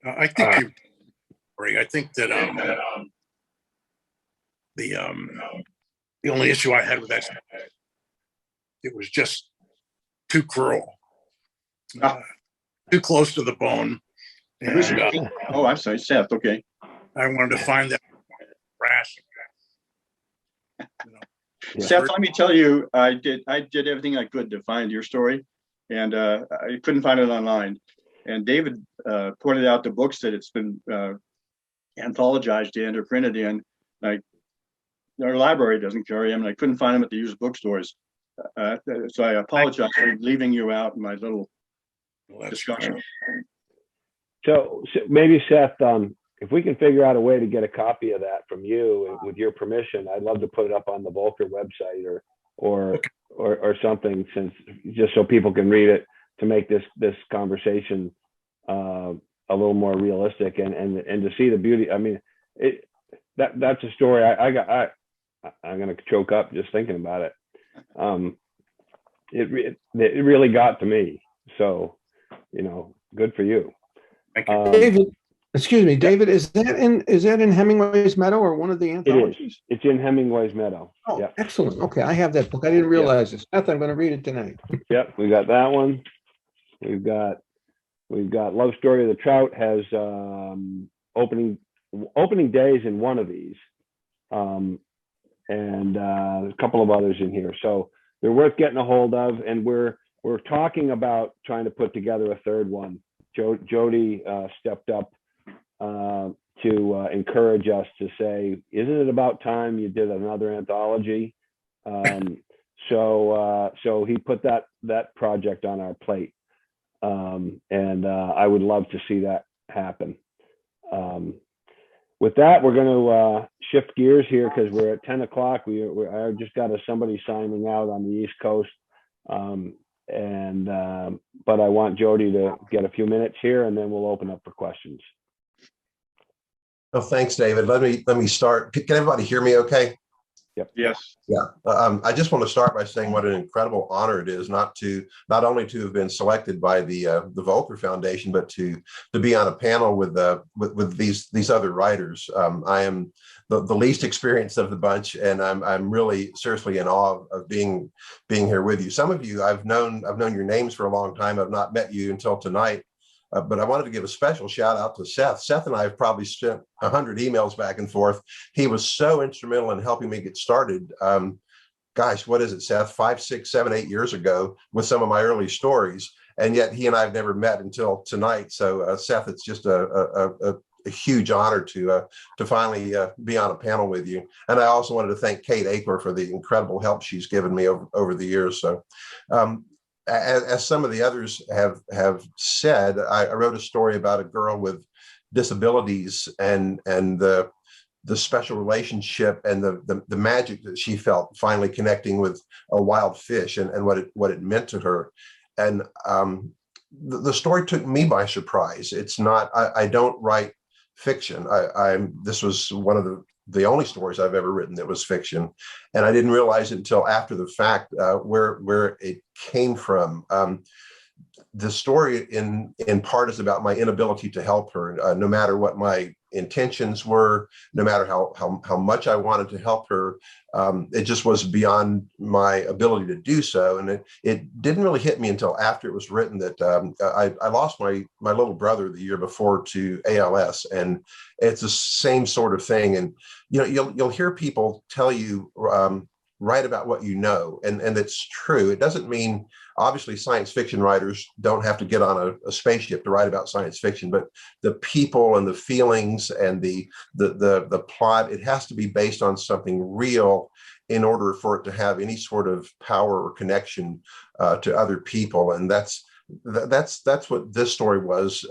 I think I think that the only issue I had with that, it was just too cruel, too close to the bone. And, oh, I'm sorry, Seth. Okay. I wanted to find that rash. Seth, let me tell you, I did everything I could to find your story, and I couldn't find it online. And David pointed out the books that it's been anthologized in or printed in. Like, our library doesn't carry them, and I couldn't find them at the used bookstores. So I apologize for leaving you out in my little discussion. So maybe, Seth, if we can figure out a way to get a copy of that from you with your permission, I'd love to put it up on the Volker website or something, since just so people can read it, to make this conversation a little more realistic and to see the beauty. I mean, that's a story I'm gonna choke up just thinking about it. It really got to me. So, good for you. Thank you. David, excuse me, David, is that in Hemingway's Meadow or one of the It is. anthologies? It's in Hemingway's Meadow. Oh, Yeah. excellent. Okay, I have that book. I didn't realize this. Seth, I'm going to read it tonight. Yep. We got that one. We've got Love Story of the Trout has opening days in one of these, and a couple of others in here. So they're worth getting a hold of, and we're talking about trying to put together a third one. Jody stepped up to encourage us to say, isn't it about time you did another anthology? So he put that project on our plate, and I would love to see that happen. With that, we're going to shift gears here because we're at 10 o'clock. I just got somebody signing out on the East Coast. But I want Jody to get a few minutes here, and then we'll open up for questions. Oh, thanks, David. Let me start. Can everybody hear me okay? Yep. Yes. Yeah. I just want to start by saying what an incredible honor it is not only to have been selected by the Volcker Foundation, but to be on a panel with these other writers. I am the least experienced of the bunch, and I'm really seriously in awe of being here with you. Some of you I've known your names for a long time. I've not met you until tonight. But I wanted to give a special shout out to Seth. Seth and I have probably sent 100 emails back and forth. He was so instrumental in helping me get started. Gosh, what is it, Seth? 5, 6, 7, 8 years ago with some of my early stories. And yet he and I have never met until tonight. So Seth, it's just a huge honor to finally be on a panel with you. And I also wanted to thank Kate Aker for the incredible help she's given me over the years. So as some of the others have said, I wrote a story about a girl with disabilities and the special relationship and the magic that she felt finally connecting with a wild fish and what it meant to her. And the story took me by surprise. It's not, I don't write fiction. This was one of the only stories I've ever written that was fiction. And I didn't realize it until after the fact where it came from. The story in part is about my inability to help her, no matter what my intentions were, no matter how much I wanted to help her. It just was beyond my ability to do so. And it didn't really hit me until after it was written that I lost my little brother the year before to ALS. And it's the same sort of thing. And you'll hear people tell you, write about what you know, and that's true. It doesn't mean, obviously, science fiction writers don't have to get on a spaceship to write about science fiction, but the people and the feelings and the plot, it has to be based on something real in order for it to have any sort of power or connection to other people. And that's what this story was.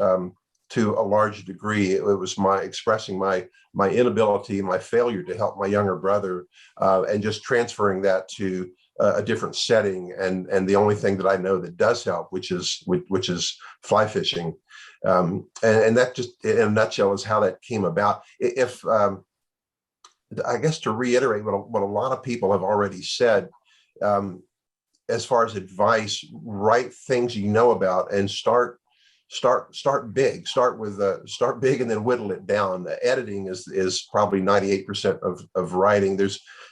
To a large degree, it was my expressing my inability, my failure to help my younger brother, and just transferring that to a different setting. And the only thing that I know that does help, which is fly fishing, and that just in a nutshell is how that came about. If I guess to reiterate what a lot of people have already said. As far as advice, write things you know about and start big. Start big and then whittle it down. The editing is probably 98% of writing.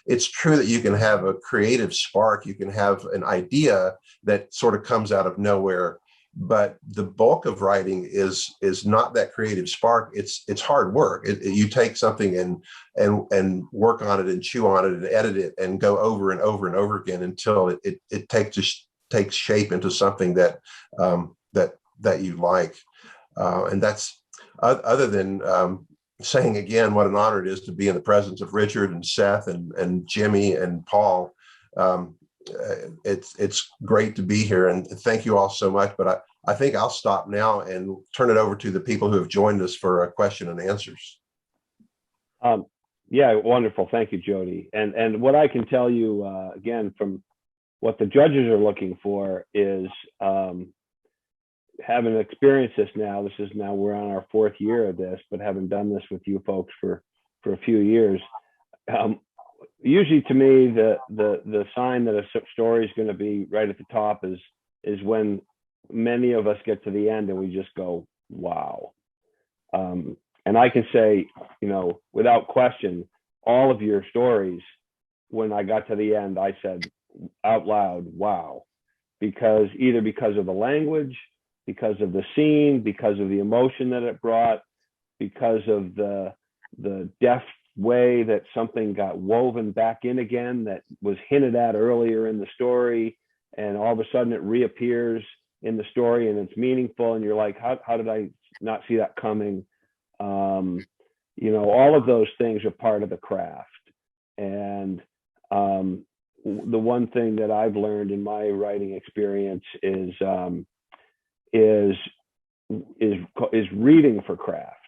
It's true that you can have a creative spark, you can have an idea that sort of comes out of nowhere, but the bulk of writing is not that creative spark. It's hard work. You take something and work on it and chew on it and edit it and go over and over and over again until it takes shape into something that you like. And that's other than saying again what an honor it is to be in the presence of Richard and Seth and Jimmy and Paul. It's great to be here, and thank you all so much. But I think I'll stop now and turn it over to the people who have joined us for a question and answers. Yeah, wonderful. Thank you, Jody. And what I can tell you, again, from what the judges are looking for is having experienced this now. We're on our 4th year of this, but having done this with you folks for for a few years. Usually to me, the sign that a story is going to be right at the top is when many of us get to the end and we just go, wow. And I can say, without question, all of your stories, when I got to the end, I said out loud, wow, because of the language, because of the scene, because of the emotion that it brought, because of the deft way that something got woven back in again that was hinted at earlier in the story, and all of a sudden it reappears in the story and it's meaningful, and you're like, how did I not see that coming? All of those things are part of the craft. And the one thing that I've learned in my writing experience is reading for craft.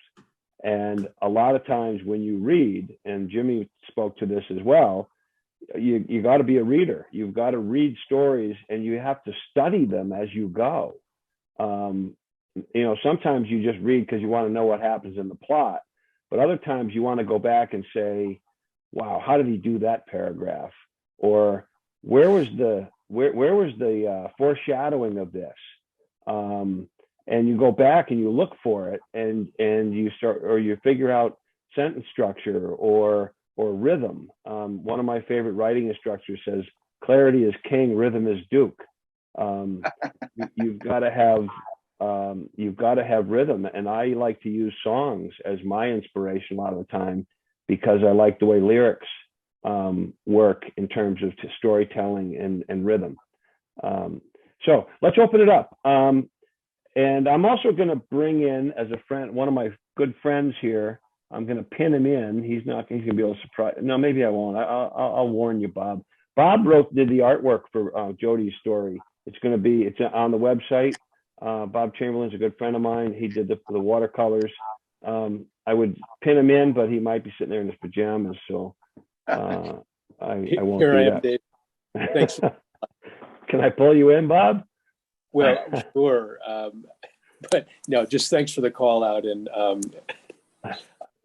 And a lot of times when you read, and Jimmy spoke to this as well, you got to be a reader. You've got to read stories, and you have to study them as you go. Sometimes you just read because you want to know what happens in the plot, but other times you want to go back and say, wow, how did he do that paragraph? Or where was the foreshadowing of this? And you go back and you look for it, and you start, or you figure out sentence structure or rhythm. One of my favorite writing instructors says, clarity is king, rhythm is duke. You've got to have rhythm. And I like to use songs as my inspiration a lot of the time, because I like the way lyrics work in terms of storytelling and rhythm. So let's open it up. And I'm also going to bring in, as a friend, one of my good friends here. I'm going to pin him in. He's going to be able to surprise. No, maybe I won't. I'll warn you, Bob. Bob did the artwork for Jody's story. It's on the website. Bob Chamberlain's a good friend of mine. He did the watercolors. I would pin him in, but he might be sitting there in his pajamas. So I won't Here do I am, that. Dave. Thanks. Can I pull you in, Bob? Well, sure. But no, just thanks for the call out, and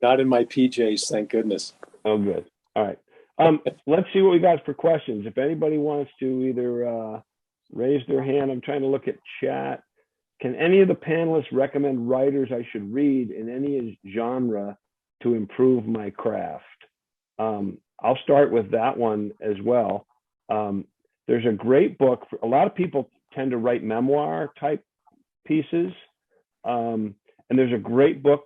not in my PJs, thank goodness. Oh, good. All right. Let's see what we got for questions. If anybody wants to either raise their hand, I'm trying to look at chat. Can any of the panelists recommend writers I should read in any genre to improve my craft? I'll start with that one as well. There's a great book. A lot of people tend to write memoir type pieces. And there's a great book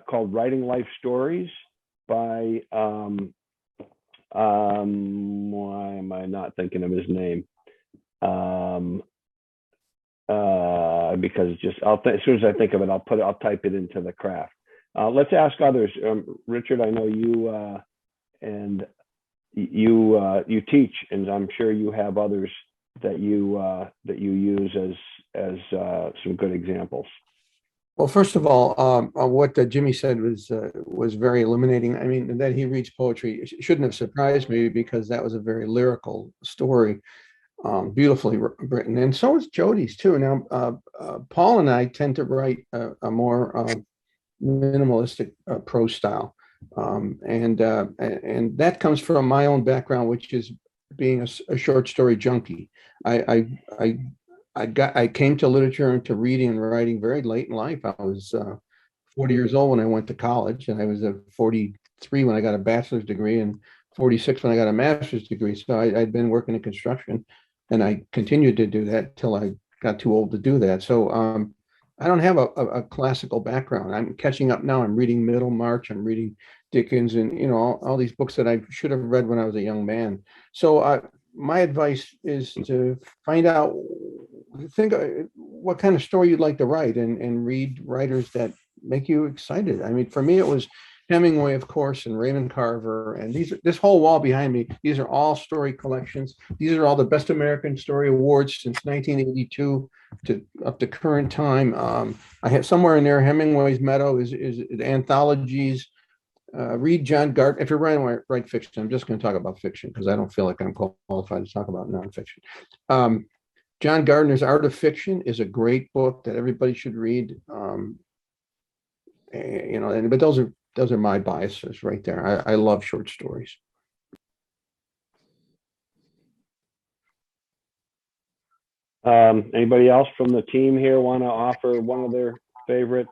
called Writing Life Stories by, why am I not thinking of his name? Because it's just, as soon as I think of it, I'll type it into the craft. Let's ask others. Richard, I know you you teach, and I'm sure you have others that you use as some good examples. Well, first of all, what Jimmy said was very illuminating. I mean, that he reads poetry shouldn't have surprised me, because that was a very lyrical story, beautifully written, and so is Jody's too. Now, Paul and I tend to write a more minimalistic prose style, and that comes from my own background, which is being a short story junkie. I came to literature and to reading and writing very late in life. I was 40 years old when I went to college, and I was 43 when I got a bachelor's degree, and 46 when I got a master's degree. So I'd been working in construction, and I continued to do that till I got too old to do that. So I don't have a classical background. I'm catching up now. I'm reading Middlemarch. I'm reading Dickens, and all these books that I should have read when I was a young man. So my advice is to find out, think what kind of story you'd like to write, and read writers that make you excited. I mean, for me, it was Hemingway, of course, and Raymond Carver, and this whole wall behind me. These are all story collections. These are all the Best American Story Awards since 1982 up to current time. I have somewhere in there Hemingway's Meadow is anthologies. Read John Gardner. If you're write fiction, I'm just going to talk about fiction because I don't feel like I'm qualified to talk about nonfiction. John Gardner's Art of Fiction is a great book that everybody should read. But those are those are my biases right there. I love short stories. Anybody else from the team here want to offer one of their favorite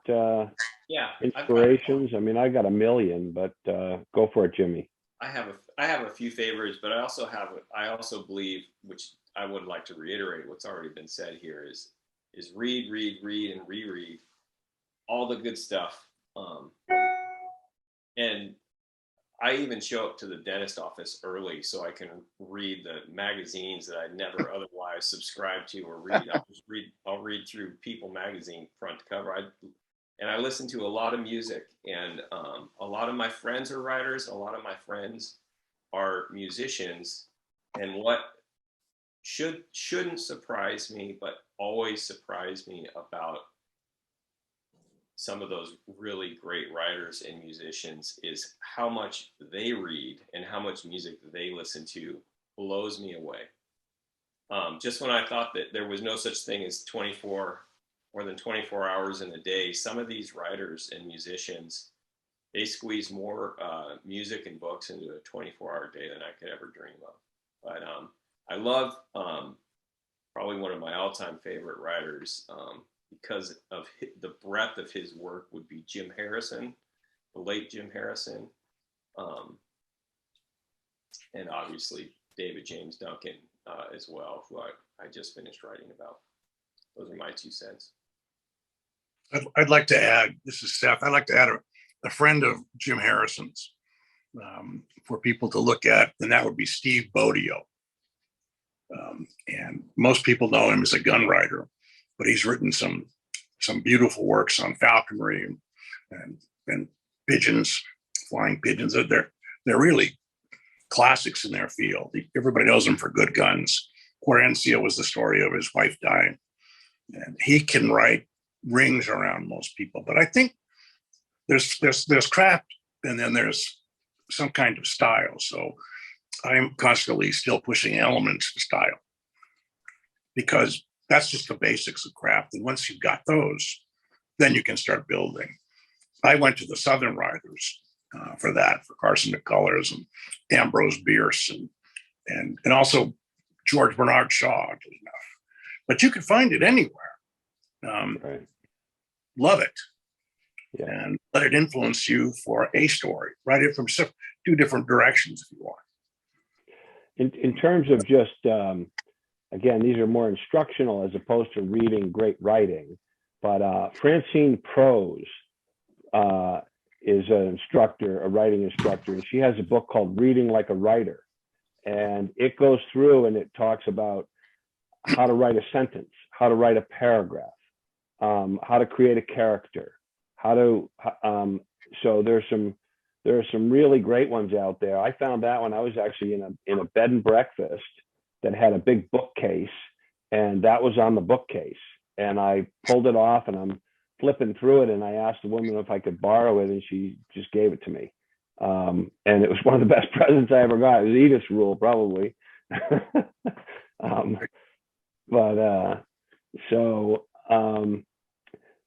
Yeah, inspirations? I mean, I got a million, but go for it, Jimmy. I have a few favorites, but I also believe, which I would like to reiterate what's already been said here, is read, and reread all the good stuff. And I even show up to the dentist office early so I can read the magazines that I never otherwise subscribe to or read. I'll read through People magazine front to cover. And I listen to a lot of music, and a lot of my friends are writers. A lot of my friends are musicians, and what shouldn't surprise me, but always surprised me about some of those really great writers and musicians is how much they read and how much music they listen to blows me away. Just when I thought that there was no such thing as more than 24 hours in a day, some of these writers and musicians, they squeeze more music and books into a 24-hour day than I could ever dream of. But I love probably one of my all-time favorite writers, because of the breadth of his work, would be Jim Harrison, the late Jim Harrison, and obviously David James Duncan as well, who I just finished writing about. Those are my 2 cents. I'd like to add, this is Seth, I'd like to add a friend of Jim Harrison's for people to look at, and that would be Steve Bodio. And most people know him as a gun writer, but he's written some beautiful works on falconry and pigeons, flying pigeons. They're really classics in their field. Everybody knows him for Good Guns. Quarencia was the story of his wife dying, and he can write rings around most people. But I think there's craft, and then there's some kind of style. So I'm constantly still pushing elements of style, because that's just the basics of craft. And once you've got those, then you can start building. I went to the Southern writers for that, for Carson McCullers and Ambrose Bierce and also George Bernard Shaw, enough. But you can find it anywhere. Right. Love it. Yeah. And let it influence you for a story. Write it from 2 different directions if you want. In terms of just, again, these are more instructional as opposed to reading great writing, but Francine Prose is an instructor, a writing instructor, and she has a book called Reading Like a Writer. And it goes through and it talks about how to write a sentence, how to write a paragraph, how to create a character, so there are some really great ones out there. I found that when I was actually in a bed and breakfast that had a big bookcase, and that was on the bookcase. And I pulled it off and I'm flipping through it, and I asked the woman if I could borrow it, and she just gave it to me. And it was one of the best presents I ever got. It was Edith's Rule, probably.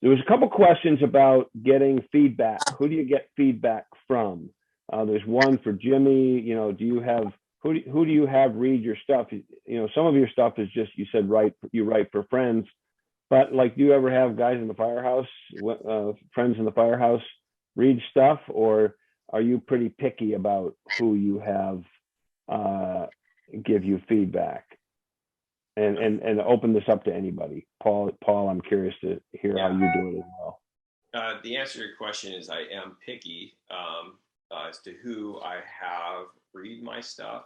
There was a couple questions about getting feedback. Who do you get feedback from? There's one for Jimmy. Do you have who do you have read your stuff? Some of your stuff is just, you said you write for friends, but like, do you ever have guys in the firehouse, friends in the firehouse, read stuff, or are you pretty picky about who you have give you feedback? And open this up to anybody. Paul, I'm curious to hear how you do it as well. The answer to your question is I am picky as to who I have read my stuff.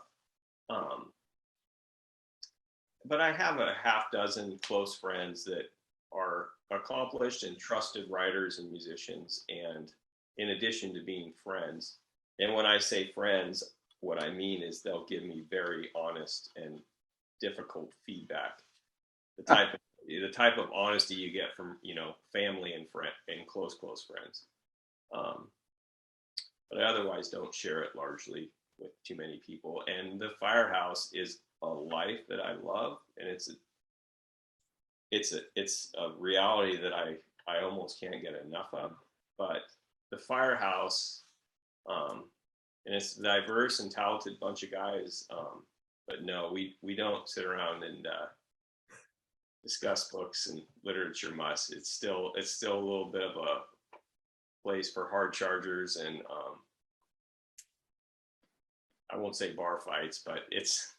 But I have a half dozen close friends that are accomplished and trusted writers and musicians, and in addition to being friends. And when I say friends, what I mean is they'll give me very honest and difficult feedback. The type of honesty you get from family and friend and close friends. But I otherwise don't share it largely with too many people. And the firehouse is a life that I love, and it's a reality that I almost can't get enough of. But the firehouse, and it's a diverse and talented bunch of guys. But no, we don't sit around and discuss books and literature much. It's still a little bit of a place for hard chargers and I won't say bar fights, but it's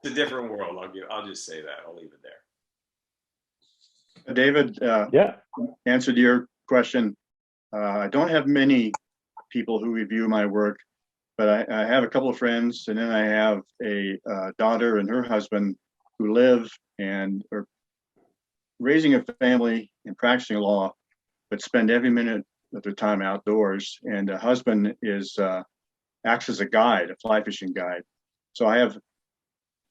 it's a different world. I'll just say that. I'll leave it there. David, Yeah. answer to your question. I don't have many people who review my work, but I have a couple of friends, and then I have a daughter and her husband who live and are raising a family and practicing law, but spend every minute of their time outdoors. And the husband acts as a guide, a fly fishing guide. So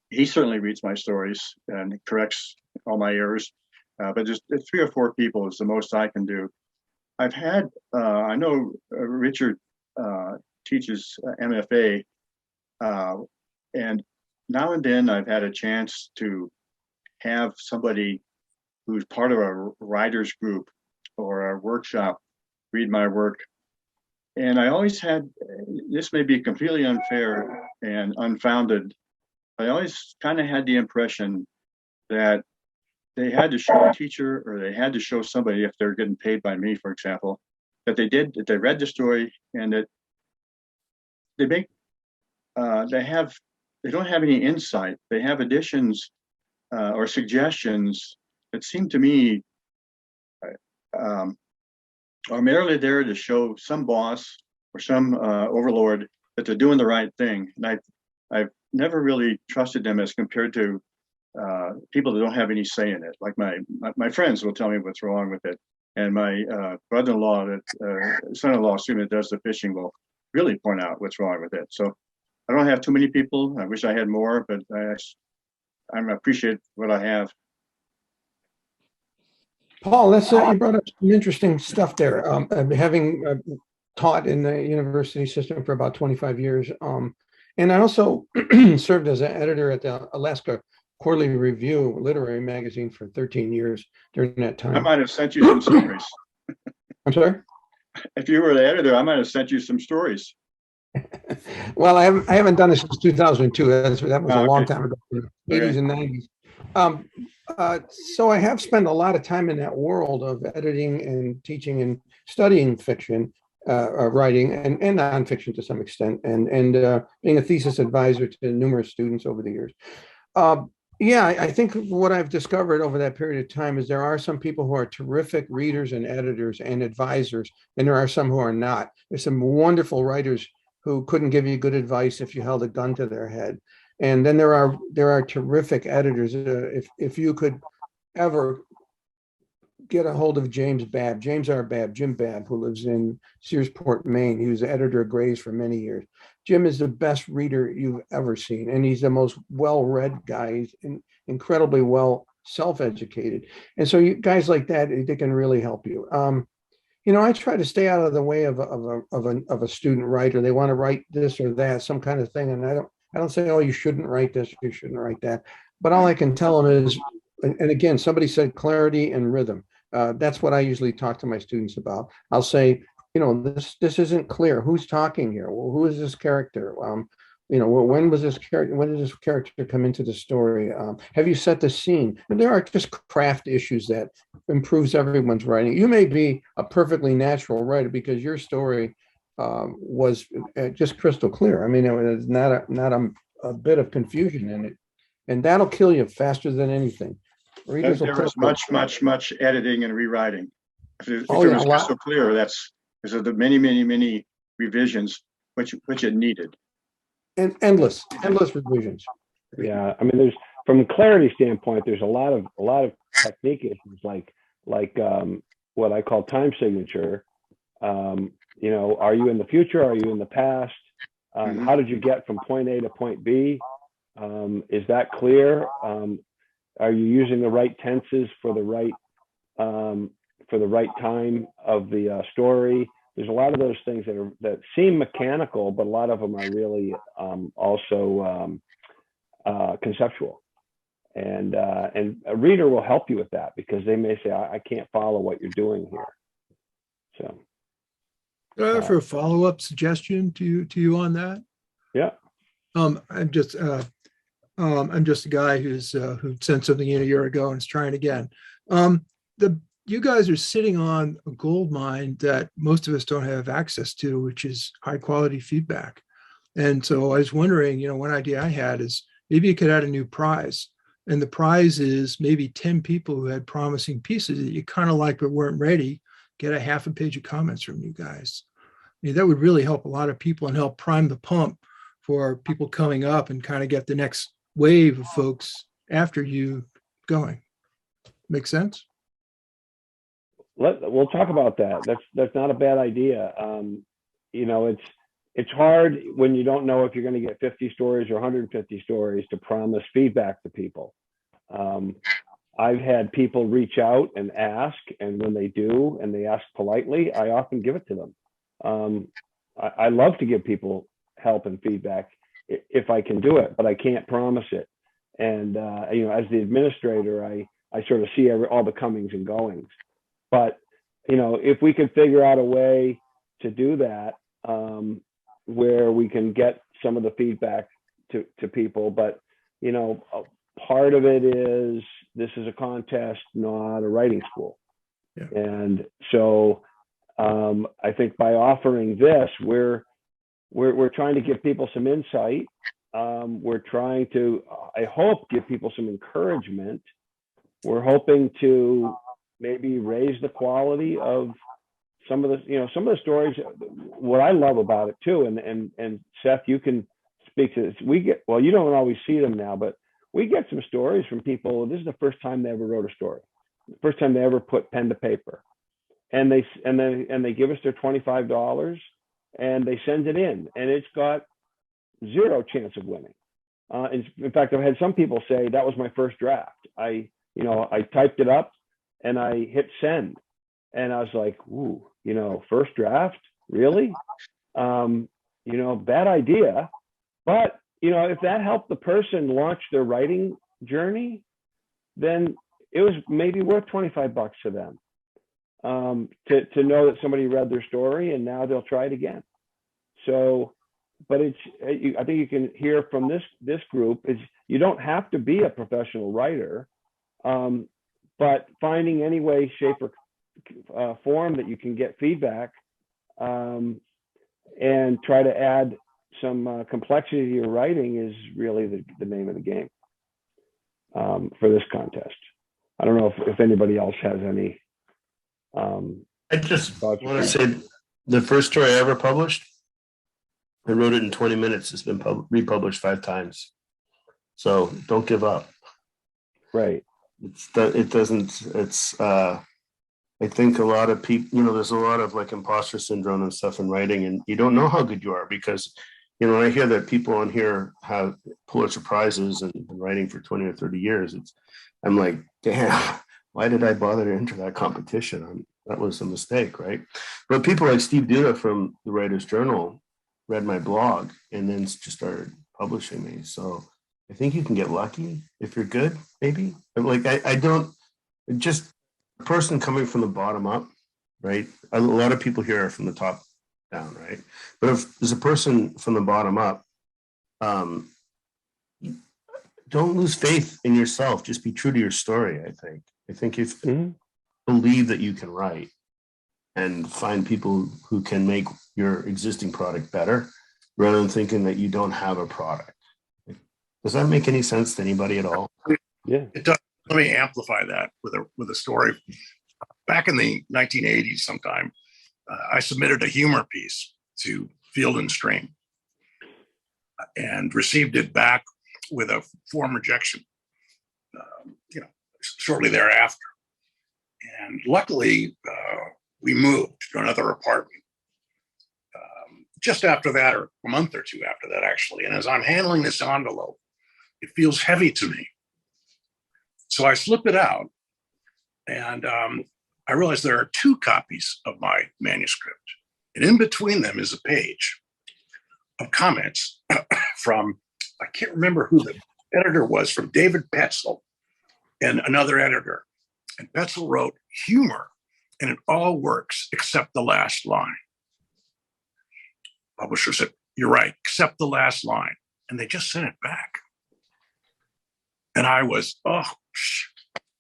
he certainly reads my stories and corrects all my errors. But just 3 or 4 people is the most I can do. I've had, I know Richard teaches MFA, and now and then I've had a chance to have somebody who's part of a writer's group or a workshop read my work. And I always had, this may be completely unfair and unfounded, I always kind of had the impression that they had to show a teacher or they had to show somebody, if they're getting paid by me, for example, that they read the story and that they don't have any insight. They have additions or suggestions that seem to me are merely there to show some boss or some overlord that they're doing the right thing. And I've never really trusted them as compared to people that don't have any say in it. Like my friends will tell me what's wrong with it, and my brother-in-law, son-in-law, that does the fishing, will really point out what's wrong with it. So I don't have too many people. I wish I had more, but I appreciate what I have. Paul, you brought up some interesting stuff there. Having taught in the university system for about 25 years, and I also served as an editor at the Alaska Quarterly Review literary magazine for 13 years during that time. I might have sent you some stories. I'm sorry? If you were the editor, I might have sent you some stories. Well, I haven't done this since 2002. That was a long time ago, 80s and 90s. So I have spent a lot of time in that world of editing and teaching and studying fiction, writing and nonfiction to some extent, and being a thesis advisor to numerous students over the years. Yeah, I think what I've discovered over that period of time is there are some people who are terrific readers and editors and advisors, and there are some who are not. There's some wonderful writers who couldn't give you good advice if you held a gun to their head. And then there are terrific editors. If you could ever get a hold of James R. Babb, Jim Babb, who lives in Searsport, Maine. He was the editor of Gray's for many years. Jim is the best reader you've ever seen, and he's the most well-read guy. He's incredibly well self-educated. And so you guys like that, they can really help you. I try to stay out of the way of a student writer. They want to write this or that, some kind of thing, and I don't say, oh, you shouldn't write this, you shouldn't write that. But all I can tell them is, and again, somebody said clarity and rhythm. That's what I usually talk to my students about. I'll say, this isn't clear. Who's talking here? Well, who is this character? When did this character come into the story? Have you set the scene? And there are just craft issues that improves everyone's writing. You may be a perfectly natural writer because your story was just crystal clear. I mean, it was not a bit of confusion in it, and that'll kill you faster than anything. There was much editing and rewriting. If it was crystal clear, that's because of the many revisions which it needed. And endless revisions. Yeah, I mean, there's, from a clarity standpoint, there's a lot of technique issues like what I call time signature. Are you in the future? Are you in the past? How did you get from point A to point B? Is that clear? Are you using the right tenses for the right time of the story? There's a lot of those things that seem mechanical, but a lot of them are really also conceptual. And a reader will help you with that, because they may say, I can't follow what you're doing here. So. Can I offer a follow-up suggestion to you on that? Yeah. I'm just a guy who sent something in a year ago and is trying again. You guys are sitting on a gold mine that most of us don't have access to, which is high quality feedback. And so I was wondering, one idea I had is maybe you could add a new prize. And the prize is maybe 10 people who had promising pieces that you kind of liked but weren't ready, get a half a page of comments from you guys. I mean, that would really help a lot of people and help prime the pump for people coming up and kind of get the next wave of folks after you going. Make sense? We'll talk about that. That's not a bad idea. It's hard when you don't know if you're going to get 50 stories or 150 stories to promise feedback to people. I've had people reach out and ask, and when they do, and they ask politely, I often give it to them. I love to give people help and feedback if I can do it, but I can't promise it. And as the administrator, I sort of see all the comings and goings. But if we can figure out a way to do that, where we can get some of the feedback to people, but part of it is this is a contest, not a writing school. Yeah. And so I think by offering this, we're trying to give people some insight. We're trying to, I hope, give people some encouragement. We're hoping to maybe raise the quality of some of the stories. What I love about it too, and Seth, you can speak to this. You don't always see them now, but we get some stories from people. This is the first time they ever wrote a story, the first time they ever put pen to paper, and they give us their $25 and they send it in, and it's got zero chance of winning. In fact, I've had some people say that was my first draft. I typed it up and I hit send, and I was like, ooh, first draft, really? Bad idea. But if that helped the person launch their writing journey, then it was maybe worth $25 to them, to know that somebody read their story and now they'll try it again. So, but I think you can hear from this group is you don't have to be a professional writer, but finding any way, shape, or form that you can get feedback, and try to add some complexity to your writing is really the name of the game for this contest. I don't know if anybody else has any. I just want to say the first story I ever published, I wrote it in 20 minutes. It's been republished 5 times. So don't give up. Right. I think a lot of people, there's a lot of like imposter syndrome and stuff in writing, and you don't know how good you are because, when I hear that people on here have Pulitzer Prizes and been writing for 20 or 30 years, I'm like, damn, why did I bother to enter that competition? That was a mistake, right? But people like Steve Duda from the Writers Journal read my blog and then just started publishing me. So I think you can get lucky if you're good, maybe. But like, I don't, just a person coming from the bottom up, right? A lot of people here are from the top down, right? But if there's a person from the bottom up, don't lose faith in yourself. Just be true to your story, I think if believe that you can write and find people who can make your existing product better rather than thinking that you don't have a product. Does that make any sense to anybody at all? Yeah, it does. Let me amplify that with a story. Back in the 1980s sometime, I submitted a humor piece to Field and Stream and received it back with a form rejection, shortly thereafter. And luckily, we moved to another apartment just after that, or a month or two after that, actually. And as I'm handling this envelope, it feels heavy to me. So I slip it out, and I realize there are 2 copies of my manuscript. And in between them is a page of comments from, I can't remember who the editor was from David Petzel and another editor. And Petzel wrote humor, and it all works except the last line. Publisher said, "You're right, except the last line." And they just sent it back. And I was,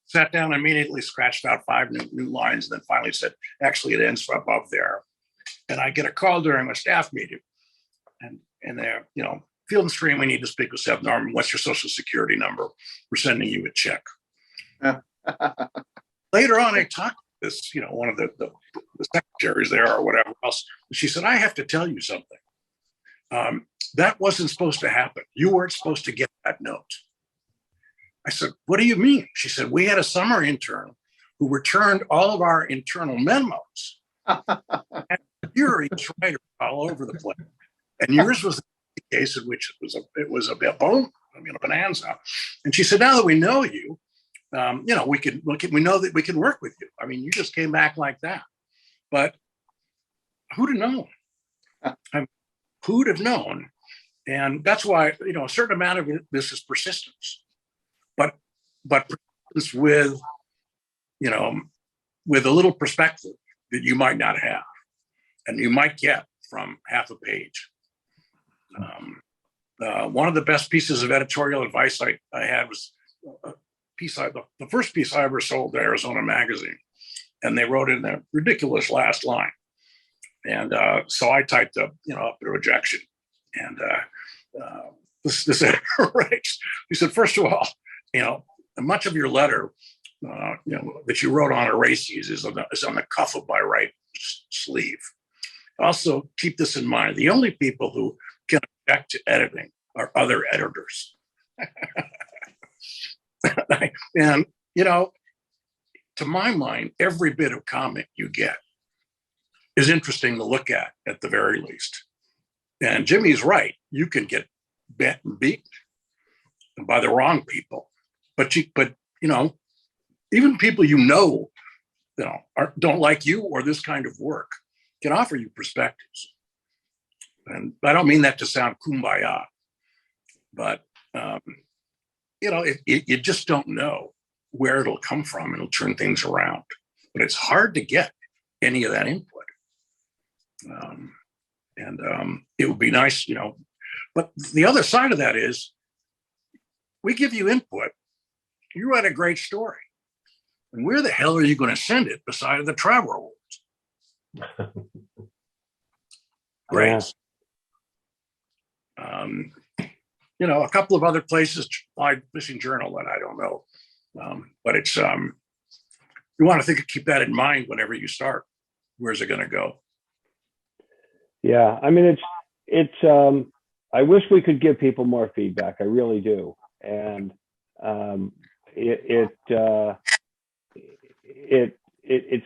sat down immediately, scratched out 5 new lines, and then finally said, actually, it ends above there. And I get a call during a staff meeting. And they're, Field and Stream, we need to speak with Seth Norman. What's your social security number? We're sending you a check. Later on, I talked to this, one of the secretaries there or whatever else. She said, I have to tell you something. That wasn't supposed to happen. You weren't supposed to get that note. I said, what do you mean? She said, we had a summer intern who returned all of our internal memos. You're each writer all over the place. And yours was the case in which it was a bonanza. And she said, now that we know you, we know that we can work with you. I mean, you just came back like that. But who'd have known? Who'd have known? And that's why, a certain amount of this is persistence. But persistence with a little perspective that you might not have, and you might get from half a page. One of the best pieces of editorial advice I had was the first piece I ever sold to Arizona Magazine, and they wrote in a ridiculous last line, and so I typed up up a rejection, and this editor writes, he said, first of all, much of your letter, that you wrote on Erases is on the cuff of my right sleeve. Also, keep this in mind: the only people who can object to editing are other editors. And to my mind, every bit of comment you get is interesting to look at the very least. And Jimmy's right; you can get bent and beaten by the wrong people, but even people don't like you or this kind of work can offer you perspectives. And I don't mean that to sound kumbaya, but you just don't know where it'll come from. It'll turn things around, but it's hard to get any of that input. It would be nice, but the other side of that is we give you input. You write a great story. And where the hell are you going to send it beside the Traver Awards? Great. A couple of other places, Fly Fishing Journal, that I don't know. But it's, you want to keep that in mind whenever you start. Where's it going to go? Yeah. I mean, it's, I wish we could give people more feedback. I really do. And it's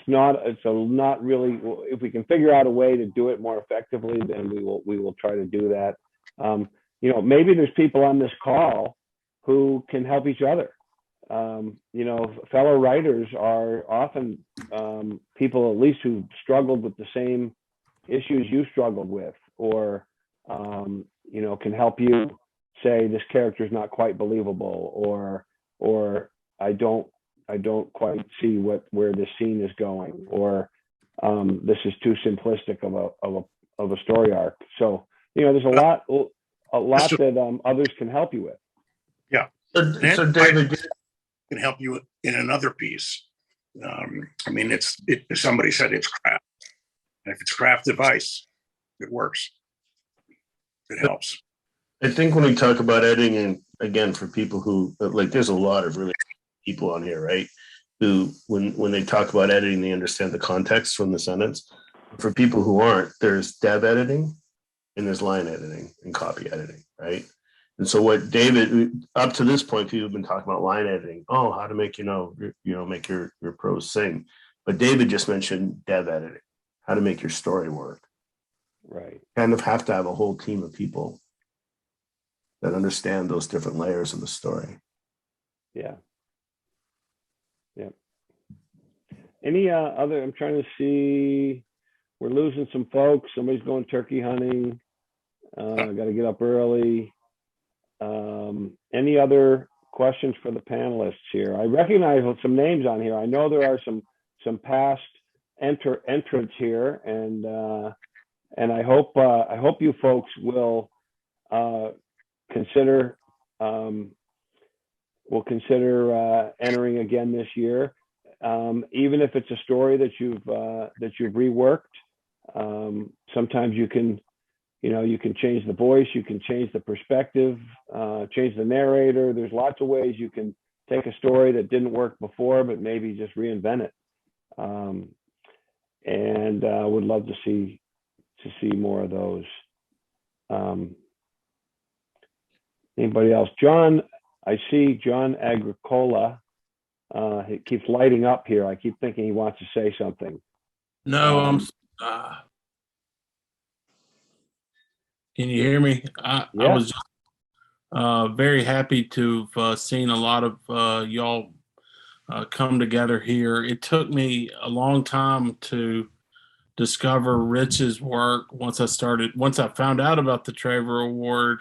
not really, if we can figure out a way to do it more effectively, then we will try to do that. Maybe there's people on this call who can help each other. Fellow writers are often people at least who struggled with the same issues you struggled with, or can help you say this character is not quite believable, or I don't quite see where this scene is going, or this is too simplistic of a story arc. So there's a lot that others can help you with. Yeah. So David can help you in another piece. Somebody said it's craft. And if it's craft advice, it works. It helps. I think when we talk about editing, and again, for people who there's a lot of really people on here, right? Who, when they talk about editing, they understand the context from the sentence. For people who aren't, there's dev editing and there's line editing and copy editing, right? And so what David, up to this point, people have been talking about line editing. Oh, how to make, make your prose sing. But David just mentioned dev editing, how to make your story work. Right. Kind of have to have a whole team of people that understand those different layers of the story. Yeah. Yeah. Any other, I'm trying to see, we're losing some folks. Somebody's going turkey hunting. Got to get up early. Any other questions for the panelists here? I recognize some names on here. I know there are some past entrants here, and I hope you folks will consider entering again this year, even if it's a story that you've reworked. Sometimes you can change the voice, you can change the perspective, change the narrator. There's lots of ways you can take a story that didn't work before, but maybe just reinvent it. And would love to see more of those. Anybody else? John, I see John Agricola. He keeps lighting up here. I keep thinking he wants to say something. No, can you hear me? I was just very happy to have seen a lot of y'all come together here. It took me a long time to discover Rich's work. Once I found out about the Traver Award,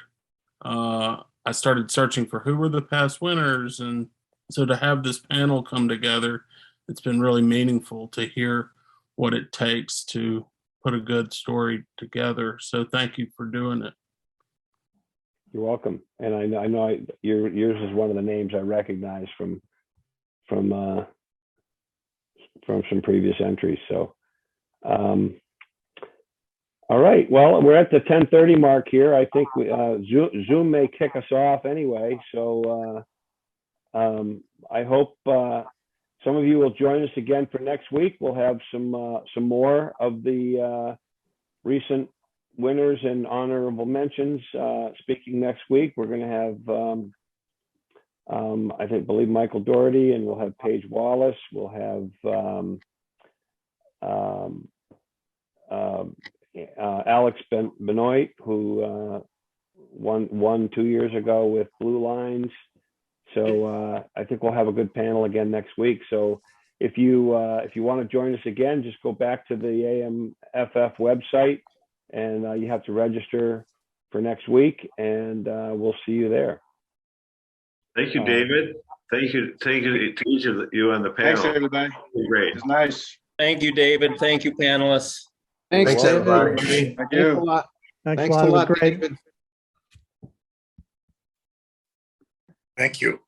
I started searching for who were the past winners. And so to have this panel come together, it's been really meaningful to hear what it takes to put a good story together. So thank you for doing it. You're welcome. And I know yours is one of the names I recognize from some previous entries. So, all right. Well, we're at the 10:30 mark here. I think Zoom may kick us off anyway. So I hope some of you will join us again for next week. We'll have some more of the recent winners and honorable mentions speaking next week. We're going to have, believe Michael Doherty, and we'll have Paige Wallace. We'll have Alex Benoit, who won 2 years ago with Blue Lines. So I think we'll have a good panel again next week. So if you want to join us again, just go back to the AMFF website, and you have to register for next week, and we'll see you there. Thank you, David. Thank you to each of you on the panel. Thanks, everybody. Great. It's nice. Thank you, David. Thank you, panelists. Thanks, everybody. Thank Thanks you. a lot. Thanks Thanks a a lot, lot, David. Thank you.